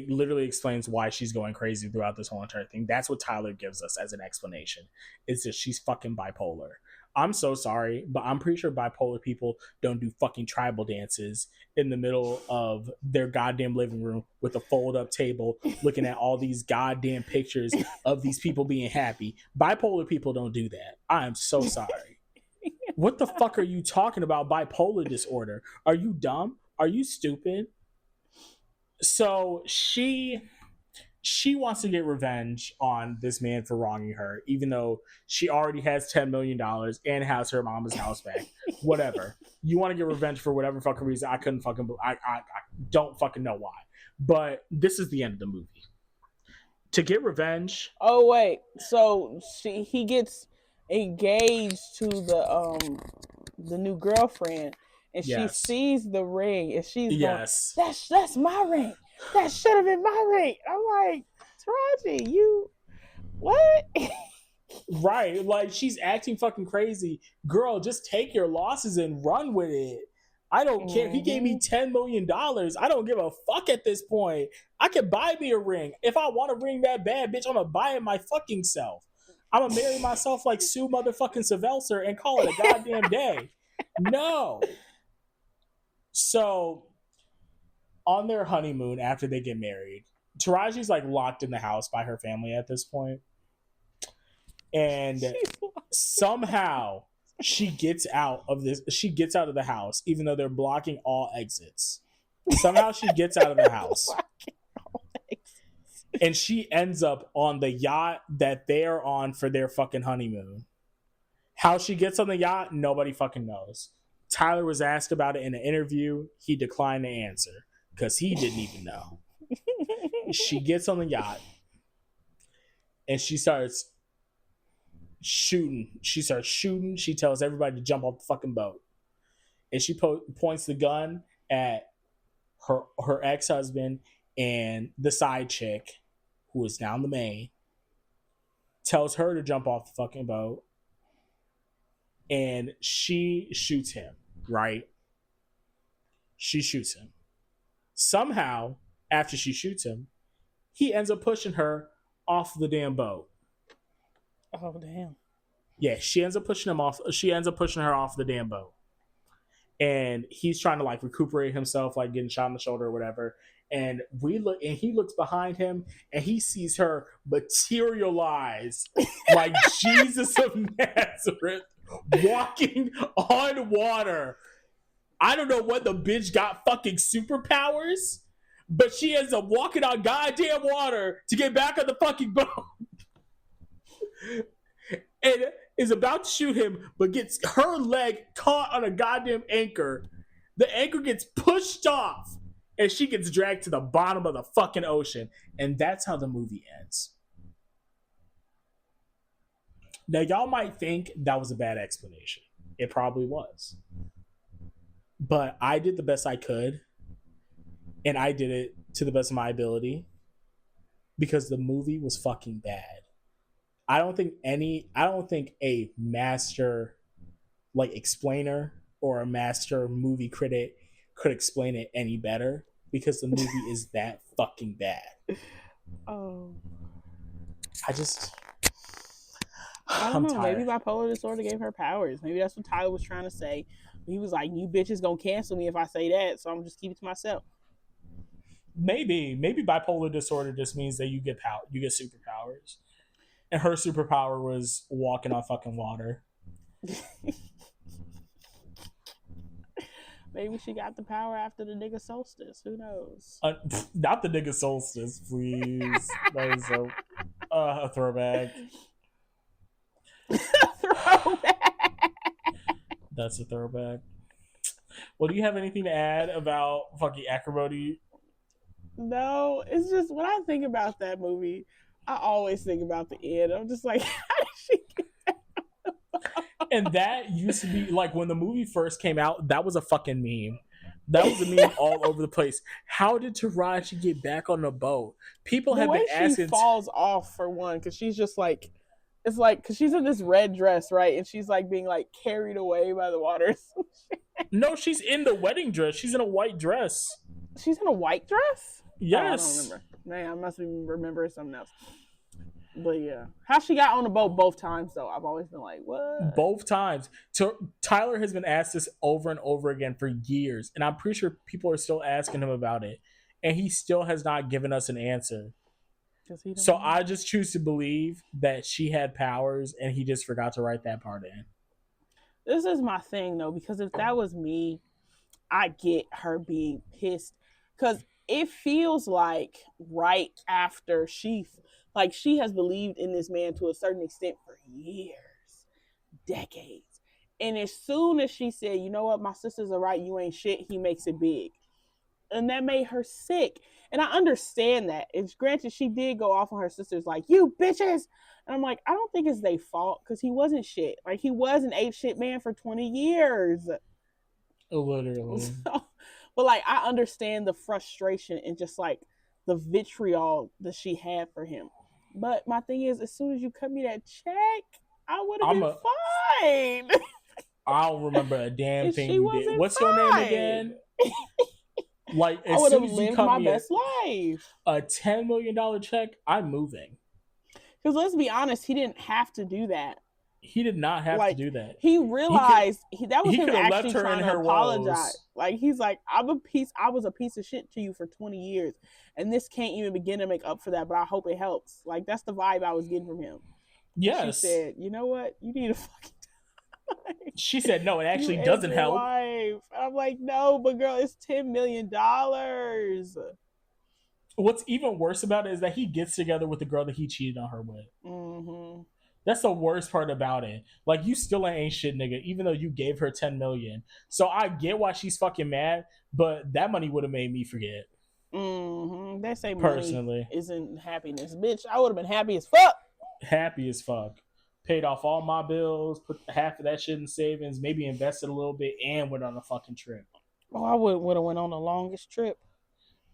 literally explains why she's going crazy throughout this whole entire thing. That's what Tyler gives us as an explanation. It's just she's fucking bipolar. I'm so sorry, but I'm pretty sure bipolar people don't do fucking tribal dances in the middle of their goddamn living room with a fold up table looking at all these goddamn pictures of these people being happy. Bipolar people don't do that. I am so sorry. What the fuck are you talking about, bipolar disorder? Are you dumb? Are you stupid? So she wants to get revenge on this man for wronging her, even though she already has $10 million and has her mama's house back. Whatever. You want to get revenge for whatever fucking reason. I couldn't fucking, I don't fucking know why. But this is the end of the movie. To get revenge. Oh wait, so he gets engaged to the new girlfriend, and she sees the ring, and she's going, that's my ring. That should have been my ring. I'm like, Taraji, you what? Right, like she's acting fucking crazy. Girl, just take your losses and run with it. I don't care. He gave me $10 million. I don't give a fuck at this point. I can buy me a ring. If I want a ring that bad, bitch, I'm gonna buy it my fucking self. I'm gonna marry myself like Sue motherfucking Sylvester and call it a goddamn day. No. So, on their honeymoon after they get married, Taraji's like locked in the house by her family at this point. And somehow she gets out of the house, even though they're blocking all exits. Somehow she gets out of the house. And she ends up on the yacht that they're on for their fucking honeymoon. How she gets on the yacht, nobody fucking knows. Tyler was asked about it in an interview. He declined to answer because he didn't even know. She gets on the yacht and she starts shooting. She tells everybody to jump off the fucking boat. And she points the gun at her ex-husband and the side chick, who is now the maid, tells her to jump off the fucking boat. And she shoots him, right? She shoots him. Somehow, after she shoots him, he ends up pushing her off the damn boat. Oh, damn. Yeah, she ends up pushing her off the damn boat. And he's trying to like recuperate himself, like getting shot in the shoulder or whatever. And he looks behind him and he sees her materialize like Jesus of Nazareth walking on water. I don't know what the bitch got fucking superpowers, but she ends up walking on goddamn water to get back on the fucking boat. And is about to shoot him, but gets her leg caught on a goddamn anchor. The anchor gets pushed off, and she gets dragged to the bottom of the fucking ocean. And that's how the movie ends. Now, y'all might think that was a bad explanation. It probably was. But I did the best I could, and I did it to the best of my ability, because the movie was fucking bad. I don't think a master like explainer or a master movie critic could explain it any better, because the movie is that fucking bad. Oh. I don't know. Tired. Maybe bipolar disorder gave her powers. Maybe that's what Tyler was trying to say. He was like, you bitches gonna cancel me if I say that, so I'm just keep it to myself. Maybe bipolar disorder just means that you get superpowers, and her superpower was walking on fucking water. Maybe she got the power after the nigga solstice. Who knows? Not the nigga solstice, please. That is a throwback. Throwback. That's a throwback. Well, do you have anything to add about fucking acrimony? No, it's just when I think about that movie, I always think about the end. I'm just like, how did she get that? And that used to be like when the movie first came out, that was a fucking meme. That was a meme all over the place. How did Taraji get back on the boat? People have been asking. She falls off for one because she's just like, it's like because she's in this red dress, right, and she's like being like carried away by the water. No, she's in the wedding dress. She's in a white dress. She's in a white dress? Yes. Oh, I don't remember. Man, I must be remembering something else. But yeah, how she got on the boat both times though? I've always been like, what? Both times. Tyler has been asked this over and over again for years, and I'm pretty sure people are still asking him about it, and he still has not given us an answer. So I just choose to believe that she had powers, and he just forgot to write that part in. This is my thing though, because if that was me, I get her being pissed, because it feels like right after she has believed in this man to a certain extent for years, decades. And as soon as she said, you know what, my sisters are right, you ain't shit, he makes it big. And that made her sick. And I understand that. It's granted she did go off on her sisters like, you bitches. And I'm like, I don't think it's their fault because he wasn't shit. Like he was an ape shit man for 20 years. Literally. So, but like I understand the frustration and just like the vitriol that she had for him. But my thing is, as soon as you cut me that check, I would have been fine. I don't remember a damn thing you did. What's your name again? Like as I would have soon as lived you cut my me best life. A $10 million check, I'm moving. Because let's be honest, he didn't have to do that. He did not have to do that. He realized that was him actually trying to apologize. Woes. Like he's like, I was a piece of shit to you for 20 years, and this can't even begin to make up for that. But I hope it helps. Like that's the vibe I was getting from him. Yes. She said, you know what? You need to fucking die. She said, no, it actually doesn't help. Wife. I'm like, no, but girl, it's $10 million. What's even worse about it is that he gets together with the girl that he cheated on her with. Mm-hmm. That's the worst part about it. Like, you still ain't shit, nigga, even though you gave her $10 million. So I get why she's fucking mad, but that money would have made me forget. Mm-hmm. They say personally money isn't happiness. Bitch, I would have been happy as fuck. Happy as fuck. Paid off all my bills, put half of that shit in savings, maybe invested a little bit, and went on a fucking trip. Oh, I would have went on the longest trip.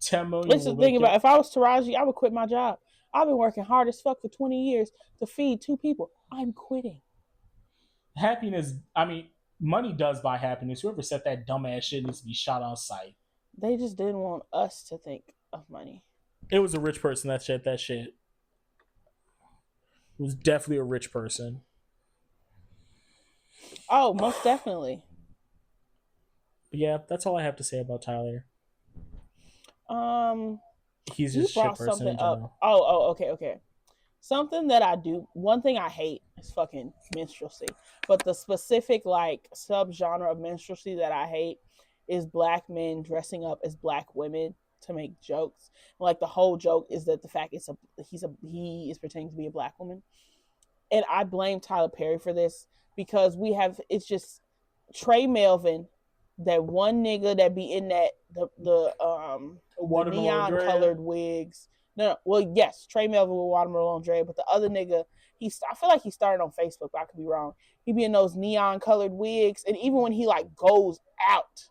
10 million. Let's just think about if I was Taraji, I would quit my job. I've been working hard as fuck for 20 years to feed 2 people. I'm quitting. Happiness, I mean, money does buy happiness. Whoever said that dumbass shit needs to be shot on sight. They just didn't want us to think of money. It was a rich person that said that shit. It was definitely a rich person. Oh, most definitely. But yeah, that's all I have to say about Tyler. He's just a shit person in general. Okay. Something that I do, one thing I hate is fucking minstrelsy. But the specific like subgenre of minstrelsy that I hate is black men dressing up as black women to make jokes. Like the whole joke is that the fact he is pretending to be a black woman. And I blame Tyler Perry for this because it's just Trey Melvin, that one nigga that be in that the neon colored wigs. No, well, yes, Trey Melvin with Watermelon Dre, but the other nigga, I feel like he started on Facebook, but I could be wrong. He be in those neon colored wigs, and even when he like goes out,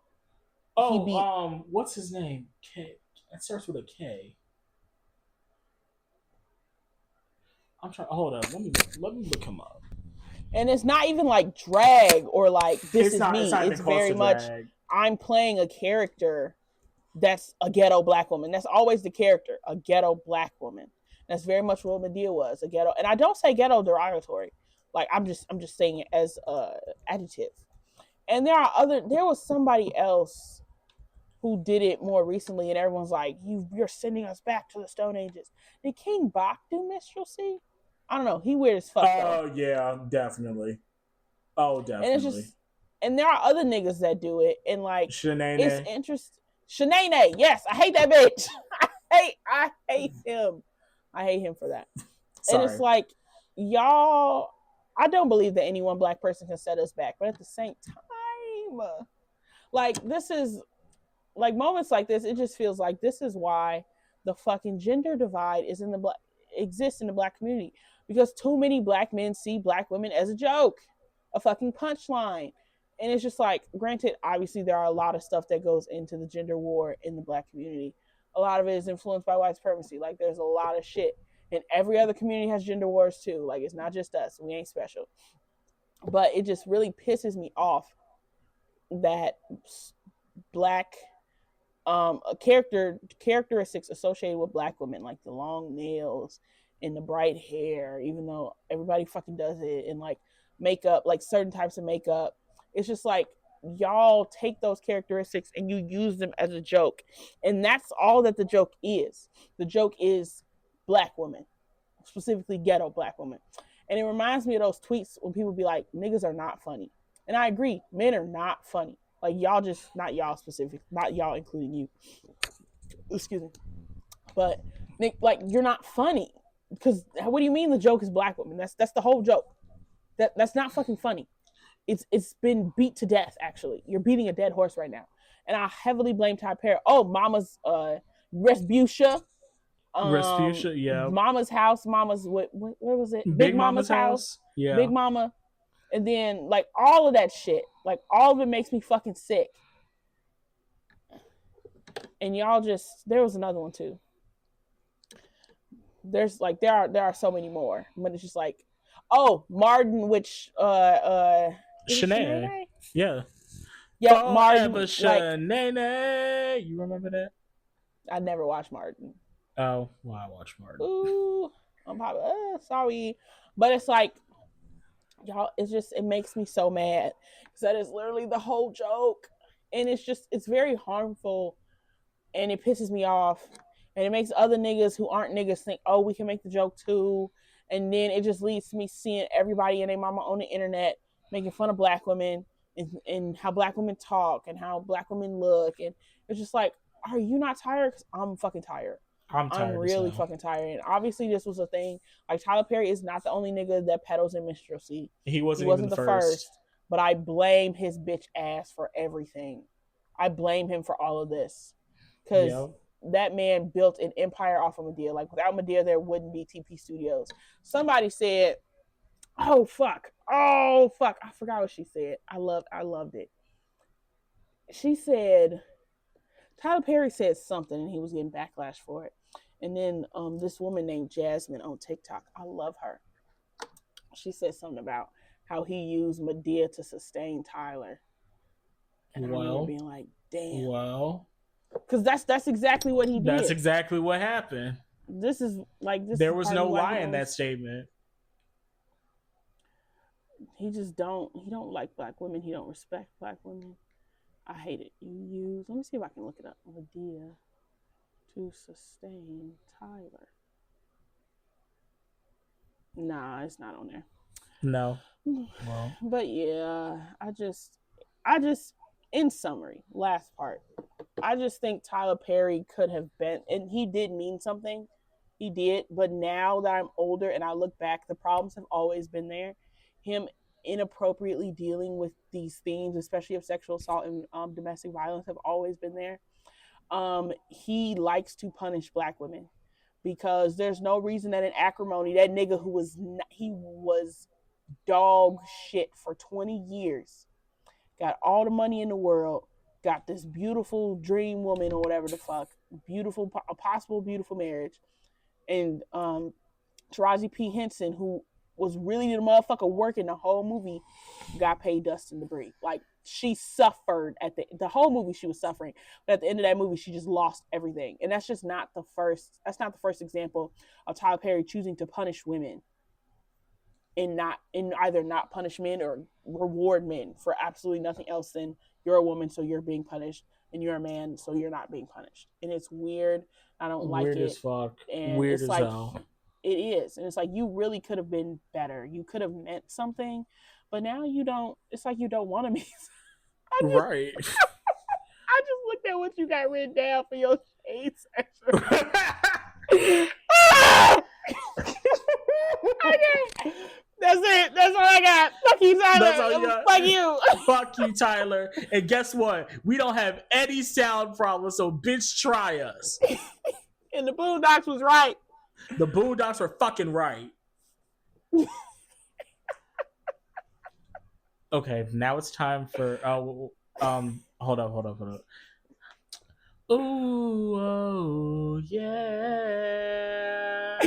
what's his name? K. It starts with a K. I'm trying. Hold up. Let me look him up. And it's not even like drag or like this is me. It's very much I'm playing a character that's a ghetto black woman. That's always the character, a ghetto black woman. That's very much what Medea was, a ghetto. And I don't say ghetto derogatory. Like I'm just saying it as adjective. And there was somebody else who did it more recently, and everyone's like, you're sending us back to the Stone Ages. Did King Bach do minstrelsy? I don't know. He weird as fuck though. Oh yeah, definitely. Oh, And it's definitely. just, and there are other niggas that do it, and like it's Shanae. interesting. Shanae, yes, I hate that bitch. I hate him. I hate him for that. And it's Sorry. like, y'all, I don't believe that any one black person can set us back, but at the same time, like this is like moments like this, it just feels like this is why the fucking gender divide is in the black exists in the black community, because too many black men see black women as a joke, a fucking punchline. And it's just like, granted, obviously there are a lot of stuff that goes into the gender war in the black community. A lot of it is influenced by white supremacy. Like there's a lot of shit, and every other community has gender wars too. Like it's not just us, we ain't special. But it just really pisses me off that black characteristics associated with black women, like the long nails and the bright hair, even though everybody fucking does it, and like makeup, like certain types of makeup. It's just like, y'all take those characteristics and you use them as a joke, and that's all that the joke is. The joke is black women, specifically ghetto black women. And it reminds me of those tweets when people be like, niggas are not funny. And I agree, men are not funny. Like y'all just, not y'all specific, not y'all including you. Excuse me. But like you're not funny. Because what do you mean the joke is black women? That's the whole joke. That's not fucking funny. It's been beat to death, actually. You're beating a dead horse right now. And I heavily blame Ty Perry. Oh, Mama's Respucia. Respucia, yeah. Mama's house, Mama's what was it? Big Mama's house. Yeah. Big Mama. And then like all of that shit, like all of it makes me fucking sick. And y'all just, there was another one too. There's like there are so many more, but it's just like, oh, Martin, which Shanae. Yeah. Yeah, Martin. Shanae. Like, you remember that? I never watched Martin. Oh, well, I watched Martin. Ooh, I'm probably sorry, but it's like, y'all, it's just, it makes me so mad because that is literally the whole joke, and it's just, it's very harmful, and it pisses me off, and it makes other niggas who aren't niggas think, oh, we can make the joke too, and then it just leads to me seeing everybody and their mama on the internet making fun of black women and how black women talk and how black women look, and it's just like, are you not tired? Because I'm fucking tired. I'm really fucking tired. And obviously this was a thing. Like Tyler Perry is not the only nigga that peddles in minstrelsy. He wasn't the first. But I blame his bitch ass for everything. I blame him for all of this. Because that man built an empire off of Madea. Like without Madea, there wouldn't be TP Studios. Somebody said, oh fuck. I forgot what she said. I loved it. She said, Tyler Perry said something and he was getting backlash for it. And then this woman named Jasmine on TikTok, I love her. She said something about how he used Madea to sustain Tyler. And I remember being like, damn. Well. Because that's exactly what he did. That's exactly what happened. This is like this. There was no lie in that statement. He just don't like black women. He don't respect black women. I hate it. Let me see if I can look it up. Madea to sustain Tyler. Nah, it's not on there. No. Well. But yeah, I just, in summary, last part, I just think Tyler Perry could have been, and he did mean something. He did, but now that I'm older and I look back, the problems have always been there. Him inappropriately dealing with these themes, especially of sexual assault and domestic violence, have always been there. He likes to punish black women because there's no reason that in Acrimony, that nigga who was he was dog shit for 20 years, got all the money in the world, got this beautiful dream woman or whatever the fuck, a possible beautiful marriage, and Taraji P. Henson, who was really the motherfucker working the whole movie, got paid dust and debris. Like, she suffered at the whole movie. She was suffering, but at the end of that movie, she just lost everything. And that's just not the first. That's not the first example of Tyler Perry choosing to punish women. and either not punish men or reward men for absolutely nothing else than you're a woman, so you're being punished, and you're a man, so you're not being punished. And it's weird. I don't like Weird it. as fuck. And Weird it's as like, hell. it is. And it's like, you really could have been better. You could have meant something, but now you don't. It's like you don't want to be. Right. I just looked at what you got written down for your shade section. Okay. That's it. That's all I got. Fuck you, Tyler. That's all you got. Fuck you. Fuck you, Tyler. And guess what? We don't have any sound problems, so bitch, try us. And the Boondocks was right. The Boondocks were fucking right. Okay, now it's time for hold up. Ooh, oh, yeah.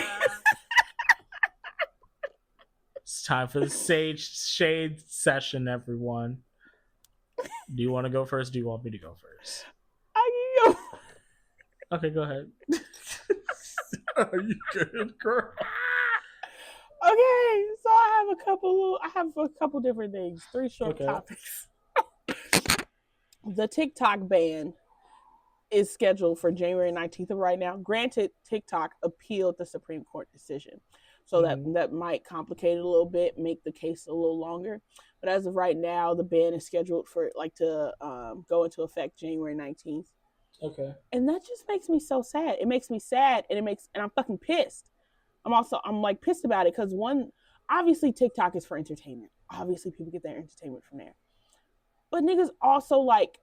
It's time for the shade session, everyone. Do you want to go first? Do you want me to go first? I can go. Okay, go ahead. Are you good, girl? Okay, so I have a couple different things. 3 short topics. The TikTok ban is scheduled for January 19th of right now. Granted, TikTok appealed the Supreme Court decision. So that might complicate it a little bit, make the case a little longer. But as of right now, the ban is scheduled for to go into effect January 19th. Okay. And that just makes me so sad. It makes me sad, and I'm fucking pissed. I'm like pissed about it because obviously TikTok is for entertainment. Obviously people get their entertainment from there. But niggas also, like,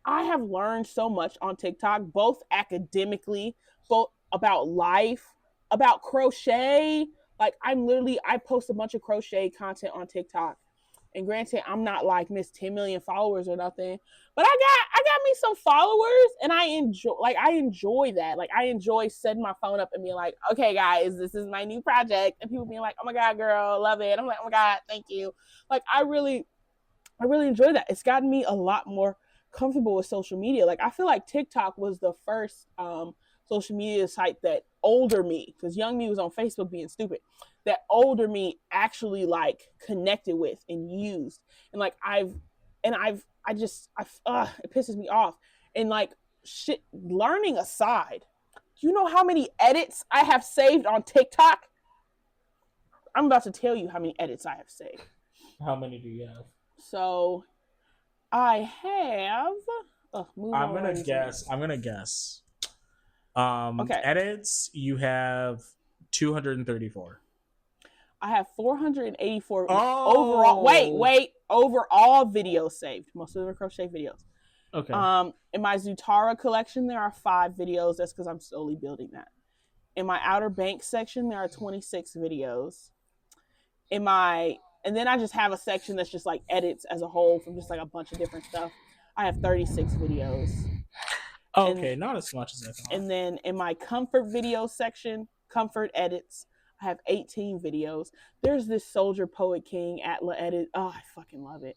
I have learned so much on TikTok, both academically, both about life, about crochet. Like, I post a bunch of crochet content on TikTok. And granted, I'm not like Miss 10 million followers or nothing, but I got me some followers, and I enjoy that. Like, I enjoy setting my phone up and being like, okay, guys, this is my new project. And people being like, oh my God, girl, love it. I'm like, oh my God, thank you. Like, I really enjoy that. It's gotten me a lot more comfortable with social media. Like, I feel like TikTok was the first social media site that older me, because young me was on Facebook being stupid, that older me actually like connected with and used. And like it pisses me off. And like, shit, learning aside, do you know how many edits I have saved on TikTok? I'm about to tell you how many edits I have saved. How many do you have? So I have I'm gonna guess. Okay. Edits, you have 234. I have 484 overall. Wait, overall videos saved. Most of them are crochet videos. Okay. In my Zutara collection, there are 5 videos. That's because I'm slowly building that. In my Outer Banks section, there are 26 videos. And then I just have a section that's just like edits as a whole from just like a bunch of different stuff. I have 36 videos. Okay, not as much as I thought. And then in my comfort video section, comfort edits, I have 18 videos. There's this Soldier Poet King Atla edit. Oh, I fucking love it.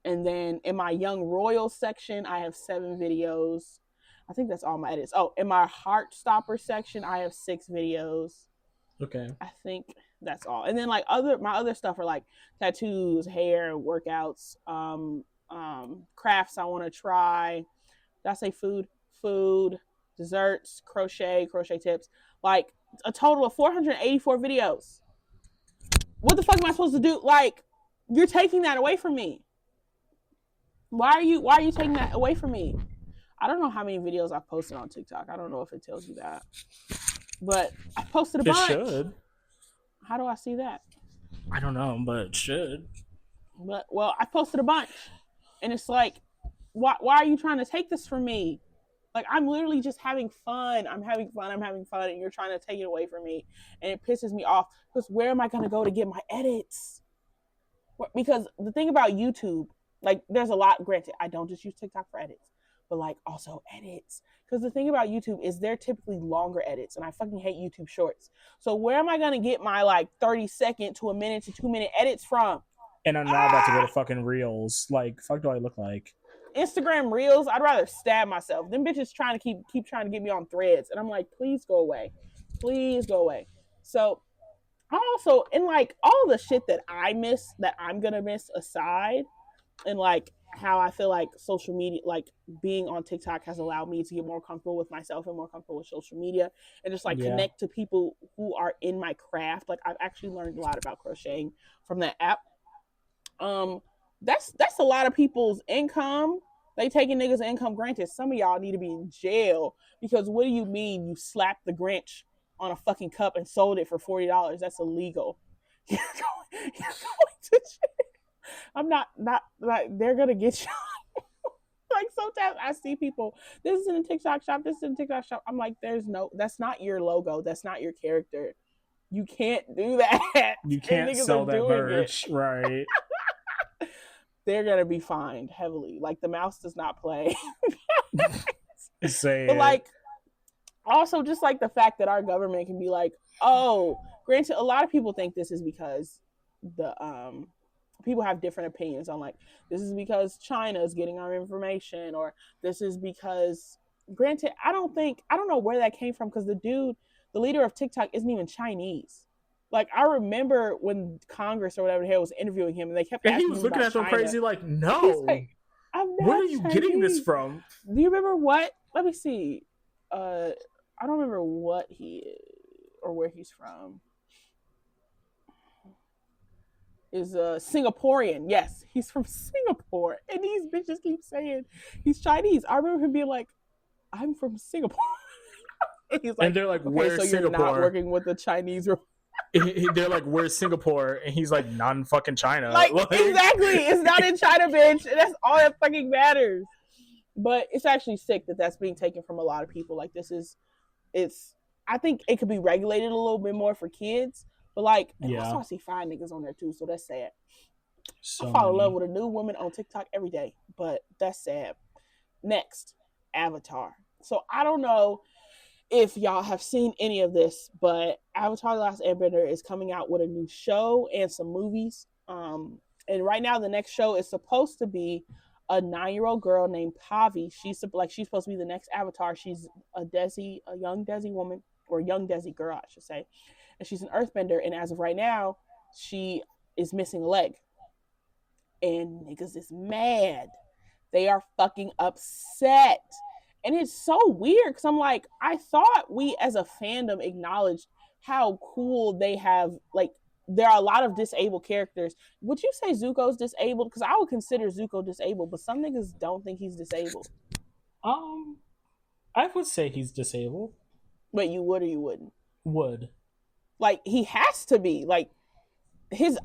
And then in my Young Royal section, I have 7 videos. I think that's all my edits. Oh, in my Heartstopper section, I have 6 videos. Okay. I think that's all. And then like my other stuff are like tattoos, hair, workouts, crafts I want to try. Did I say food, desserts, crochet tips, like a total of 484 videos. What the fuck am I supposed to do? Like, you're taking that away from me. Why are you taking that away from me? I don't know how many videos I've posted on TikTok. I don't know if it tells you that. But I posted a bunch. It should. How do I see that? I don't know, but it should. But, well, I posted a bunch. And it's like, why are you trying to take this from me? Like, I'm literally just having fun. I'm having fun, and you're trying to take it away from me. And it pisses me off. Because where am I going to go to get my edits? Because the thing about YouTube, like, there's a lot, granted, I don't just use TikTok for edits, but like also edits. Because the thing about YouTube is they're typically longer edits, and I fucking hate YouTube shorts. So where am I going to get my like 30-second to a minute to 2-minute edits from? And I'm now about to go to fucking Reels. Like, fuck do I look like? Instagram Reels, I'd rather stab myself. Them bitches trying to keep trying to get me on Threads. And I'm like, please go away. Please go away. So Also, and like all the shit that I miss, that I'm gonna miss aside, and like how I feel like social media, like being on TikTok has allowed me to get more comfortable with myself and more comfortable with social media and just like Yeah. connect to people who are in my craft. Like I've actually learned a lot about crocheting from that app. Um, that's a lot of people's income. They taking niggas' income. Granted, some of y'all need to be in jail because what do you mean you slapped the Grinch on a fucking cup and sold it for $40? That's illegal. You're going to jail. I'm not like they're gonna get you. Like sometimes I see people, this is in a TikTok shop, this is in a TikTok shop. I'm like, that's not your logo, that's not your character. You can't do that. You And can't niggas are sell that doing merch, it. right? They're gonna be fined heavily. Like the mouse does not play. Say But it. like also just like the fact that our government can be like, oh, granted, a lot of people think this is because the people have different opinions on like this is because China is getting our information, or this is because, granted, I don't know where that came from because the leader of TikTok isn't even Chinese. Like I remember when Congress or whatever the hell was interviewing him and they kept And he asking was him looking about at them China. crazy like, He's no. like, I'm not Where are you Chinese. getting this from? Do you remember what? Let me see. I don't remember what he is or where he's from. Is Singaporean. Yes, he's from Singapore. And these bitches keep saying he's Chinese. I remember him being like, I'm from Singapore. And he's like, and they're like, okay, where's so Singapore? You're not working with the Chinese. They're like, where's Singapore? And he's like, not in fucking China. Like exactly. It's not in China, bitch. And that's all that fucking matters. But it's actually sick that that's being taken from a lot of people. Like I think it could be regulated a little bit more for kids. But like, and also I see fine niggas on there too, so that's sad. I fall in love with a new woman on TikTok every day, but that's sad. Next, Avatar. So I don't know if y'all have seen any of this, but Avatar: The Last Airbender is coming out with a new show and some movies. And right now the next show is supposed to be a 9-year-old girl named Pavi. She's supposed to be the next Avatar. She's a young Desi woman, or young Desi girl, I should say. And she's an earthbender, and as of right now, she is missing a leg. And niggas is mad. They are fucking upset. And it's so weird because I'm like, I thought we as a fandom acknowledged how cool they have, like, there are a lot of disabled characters. Would you say Zuko's disabled? Because I would consider Zuko disabled, but some niggas don't think he's disabled. I would say he's disabled. But you would or you wouldn't? Would. Like, he has to be. Like, his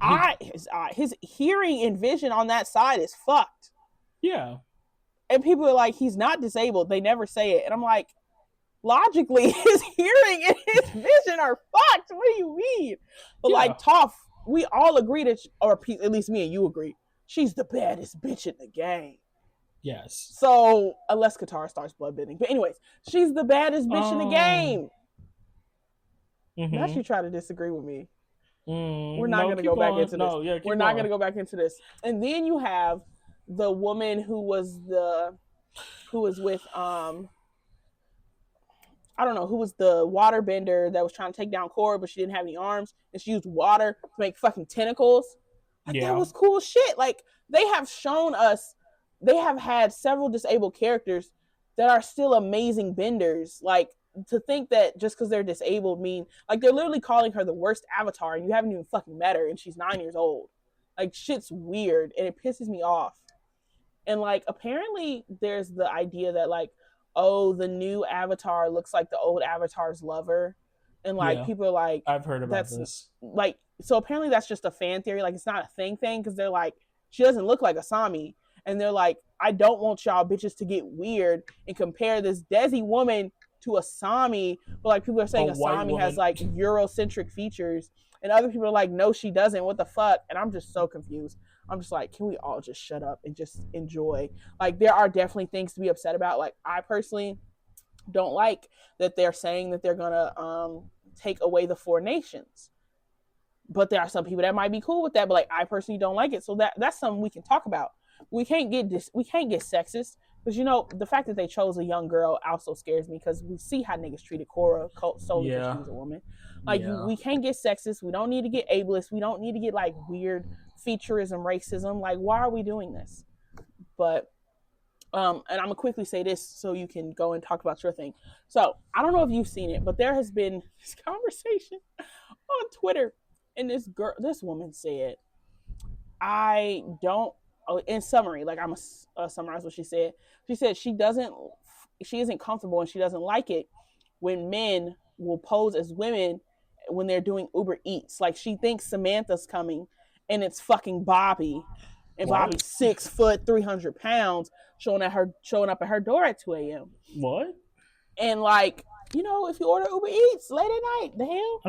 hearing and vision on that side is fucked. Yeah. And people are like, he's not disabled. They never say it. And I'm like, logically, his hearing and his vision are fucked. What do you mean? But like, Toph, we all agree that, or at least me and you agree, she's the baddest bitch in the game. Yes. So, unless Katara starts bloodbending. But anyways, she's the baddest bitch in the game. Mm-hmm. Now she try to disagree with me. We're not going to go back into this. We're not going to go back into this. And then you have the woman who was with I don't know, who was the waterbender that was trying to take down Korra, but she didn't have any arms, and she used water to make fucking tentacles. Like, that was cool shit. Like, they have shown us, they have had several disabled characters that are still amazing benders. Like, to think that just because they're disabled mean, like, they're literally calling her the worst avatar, and you haven't even fucking met her, and she's 9 years old. Like, shit's weird, and it pisses me off. And, like, apparently there's the idea that, like, oh, the new Avatar looks like the old Avatar's lover. And, like, people are like... I've heard about this. Like, so apparently that's just a fan theory. Like, it's not a thing, because they're like, she doesn't look like Asami. And they're like, I don't want y'all bitches to get weird and compare this Desi woman to Asami. But, like, people are saying Asami has, like, Eurocentric features. And other people are like, no, she doesn't. What the fuck? And I'm just so confused. I'm just like, can we all just shut up and just enjoy? Like, there are definitely things to be upset about. Like, I personally don't like that they're saying that they're gonna take away the 4 nations. But there are some people that might be cool with that. But, like, I personally don't like it. So that's something we can talk about. We can't get sexist. Because, you know, the fact that they chose a young girl also scares me because we see how niggas treated Cora solely because she was a woman. Like, we can't get sexist. We don't need to get ableist. We don't need to get, like, weird featureism, racism. Like, why are we doing this? But, and I'm going to quickly say this so you can go and talk about your thing. So, I don't know if you've seen it, but there has been this conversation on Twitter. And this woman said, I don't, in summary, like I'm gonna summarize what she said. She said she isn't comfortable and she doesn't like it when men will pose as women when they're doing Uber Eats. Like she thinks Samantha's coming and it's fucking Bobby, and what? Bobby's 6 foot, 300 pounds, showing up at her door at 2 a.m. What? And like, you know, if you order Uber Eats late at night, the hell?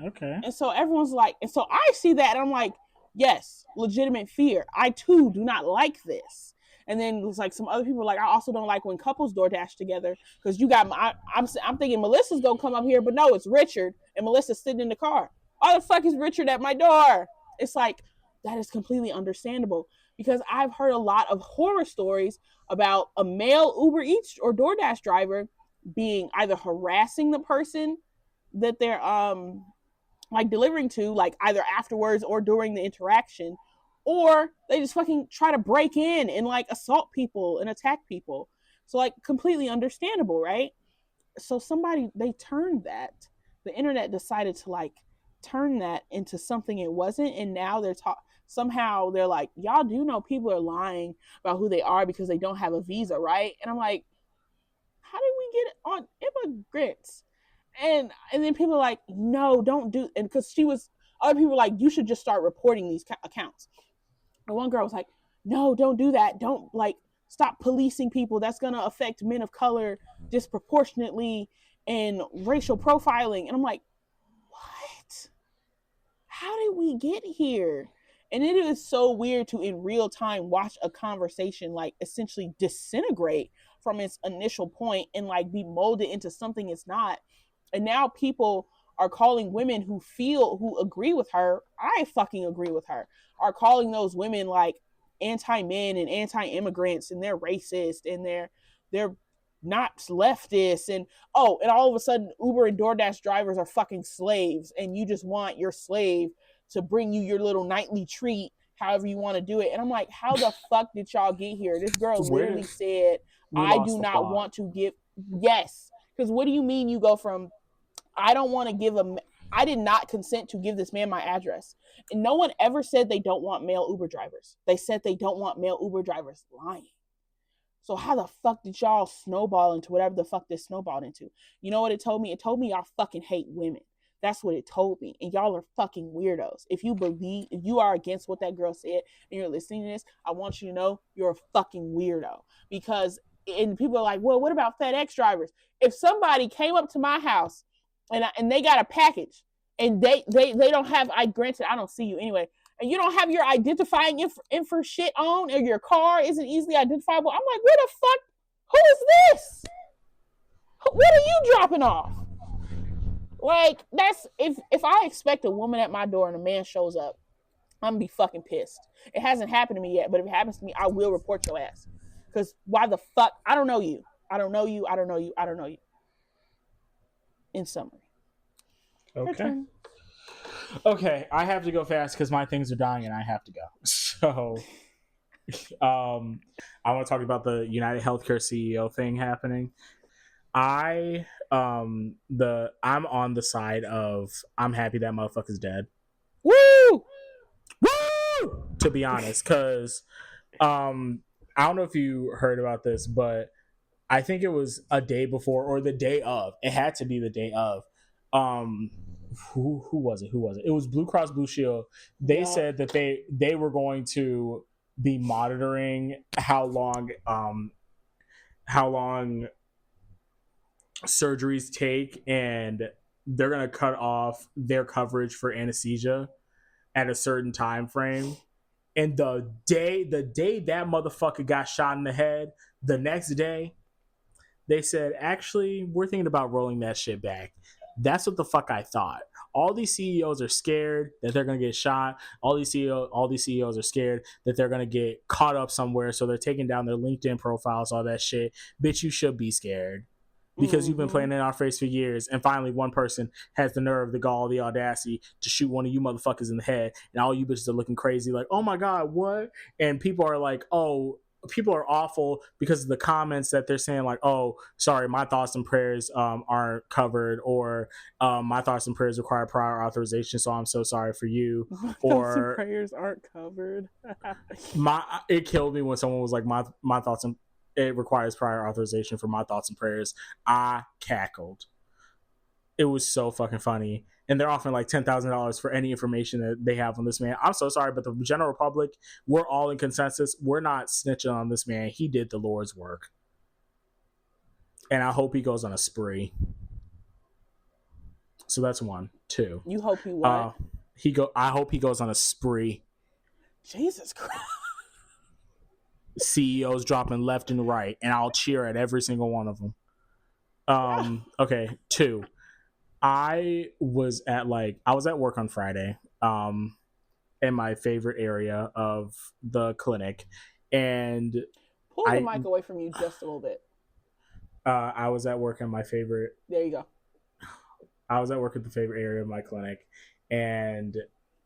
Okay. And so everyone's like, and so I see that and I'm like, yes, legitimate fear. I too do not like this. And then it's like some other people like, I also don't like when couples DoorDash together because you got I'm thinking Melissa's gonna come up here, but no, it's Richard and Melissa's sitting in the car. Why the fuck is Richard at my door? It's like, that is completely understandable because I've heard a lot of horror stories about a male Uber Eats or DoorDash driver being either harassing the person that they're like delivering to, like either afterwards or during the interaction, or they just fucking try to break in and like assault people and attack people. So like completely understandable, right? So they turned that. The internet decided to like turn that into something it wasn't, and now somehow they're like, y'all do know people are lying about who they are because they don't have a visa, right? And I'm like, how did we get on immigrants? And then people are like, no, don't do, and because other people were like, you should just start reporting these accounts. And one girl was like, no, don't do that. Don't like stop policing people. That's going to affect men of color disproportionately and racial profiling. And I'm like, what? How did we get here? And it is so weird to in real time watch a conversation like essentially disintegrate from its initial point and like be molded into something it's not. And now people are calling women who agree with her, I fucking agree with her, are calling those women like anti-men and anti-immigrants and they're racist and they're not leftist and all of a sudden Uber and DoorDash drivers are fucking slaves and you just want your slave to bring you your little nightly treat however you want to do it. And I'm like, how the fuck did y'all get here? This girl literally said, I do not want to give, yes. Because what do you mean you go from, I did not consent to give this man my address. And no one ever said they don't want male Uber drivers. They said they don't want male Uber drivers. Lying. So how the fuck did y'all snowball into whatever the fuck this snowballed into? You know what it told me? It told me y'all fucking hate women. That's what it told me. And y'all are fucking weirdos. If you are against what that girl said and you're listening to this, I want you to know you're a fucking weirdo. Because, and people are like, well, what about FedEx drivers? If somebody came up to my house and they got a package and they don't have, granted, I don't see you anyway, and you don't have your identifying info shit on, or your car isn't easily identifiable, I'm like, where the fuck, who is this? What are you dropping off? Like, that's, if I expect a woman at my door and a man shows up, I'm gonna be fucking pissed. It hasn't happened to me yet, but if it happens to me, I will report your ass. Because why the fuck? I don't know you. I don't know you. I don't know you. I don't know you. In summary. Okay, I have to go fast because my things are dying and I have to go. So, I want to talk about the United Healthcare CEO thing happening. I'm on the side of I'm happy that motherfucker's dead. Woo! Woo! To be honest, because I don't know if you heard about this, but I think it was a day before or the day of. It had to be the day of. Who was it? It was Blue Cross Blue Shield. They said that they were going to be monitoring how long surgeries take, and they're going to cut off their coverage for anesthesia at a certain time frame. And the day that motherfucker got shot in the head, the next day, they said, actually, we're thinking about rolling that shit back. That's what the fuck I thought. all these CEOs are scared that they're going to get shot. All these CEOs are scared that they're going to get caught up somewhere. So they're taking down their LinkedIn profiles, all that shit. Bitch, you should be scared. Because you've been playing in our face for years, and finally one person has the nerve, the gall, the audacity to shoot one of you motherfuckers in the head, and all you bitches are looking crazy like, oh my God, what? And people are like, oh, people are awful because of the comments that they're saying like, oh, sorry, my thoughts and prayers aren't covered, or my thoughts and prayers require prior authorization, so I'm so sorry for you. My or thoughts and prayers aren't covered. It killed me when someone was like, my thoughts and it requires prior authorization for my thoughts and prayers. I cackled. It was so fucking funny. And they're offering like $10,000 for any information that they have on this man. I'm so sorry, but the general public, we're all in consensus. We're not snitching on this man. He did the Lord's work. And I hope he goes on a spree. So that's 1. 2. You hope he what? I hope he goes on a spree. Jesus Christ. CEOs dropping left and right, and I'll cheer at every single one of them. Okay, 2. I was at work on Friday, in my favorite area of the clinic, and pull the mic away from you just a little bit. I was at work in my favorite. There you go. I was at work at the favorite area of my clinic, and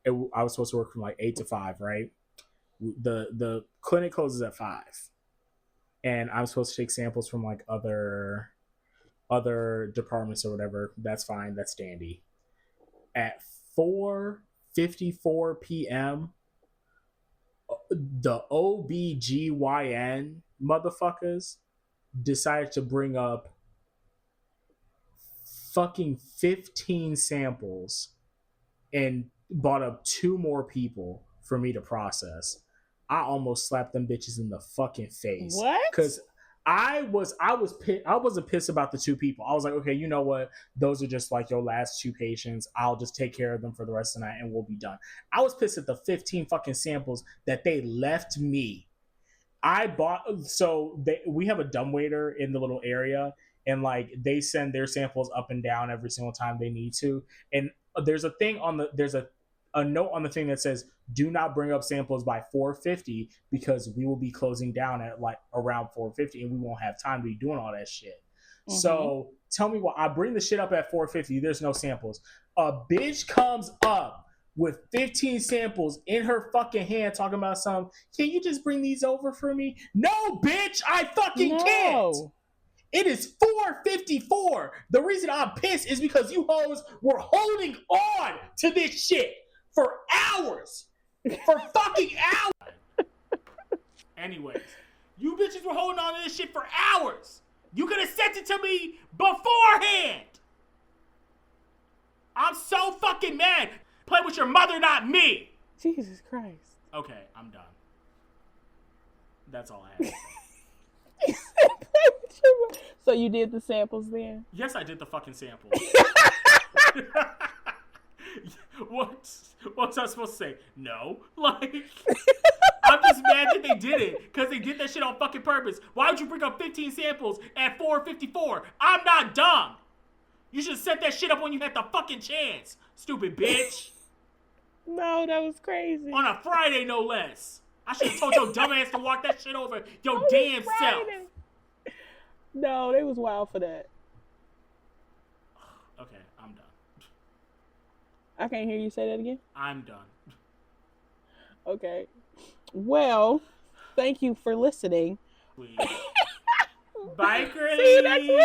I was supposed to work from like 8 to 5, right? The clinic closes at 5, and I'm supposed to take samples from like other departments or whatever. That's fine. That's dandy. At 4:54 p.m., the OBGYN motherfuckers decided to bring up fucking 15 samples and brought up 2 more people for me to process. I almost slapped them bitches in the fucking face. What? Because I wasn't pissed about the 2 people. I was like, okay, you know what? Those are just like your last 2 patients. I'll just take care of them for the rest of the night and we'll be done. I was pissed at the 15 fucking samples that they left me. We have a dumbwaiter in the little area, and like they send their samples up and down every single time they need to. And there's a thing there's a note on the thing that says, do not bring up samples by 4:50 because we will be closing down at like around 4:50 and we won't have time to be doing all that shit. Mm-hmm. So tell me why I bring the shit up at 4:50. There's no samples. A bitch comes up with 15 samples in her fucking hand talking about something. Can you just bring these over for me? No, bitch, I fucking can't. It is 4:54. The reason I'm pissed is because you hoes were holding on to this shit for hours. For fucking hours. Anyways, you bitches were holding on to this shit for hours. You could have sent it to me beforehand. I'm so fucking mad. Play with your mother, not me. Jesus Christ. Okay, I'm done. That's all I have. So you did the samples then? Yes, I did the fucking samples. What was I supposed to say? No. Like, I'm just mad that they did it because they did that shit on fucking purpose. Why would you bring up 15 samples at 4:54? I'm not dumb. You should have set that shit up when you had the fucking chance, stupid bitch. No, that was crazy. On a Friday, no less. I should have told your dumb ass to walk that shit over your damn self. No, they was wild for that. Okay, I'm done. I can't hear you say that again. I'm done. Okay. Well, thank you for listening. Bye, girlie. See you next week.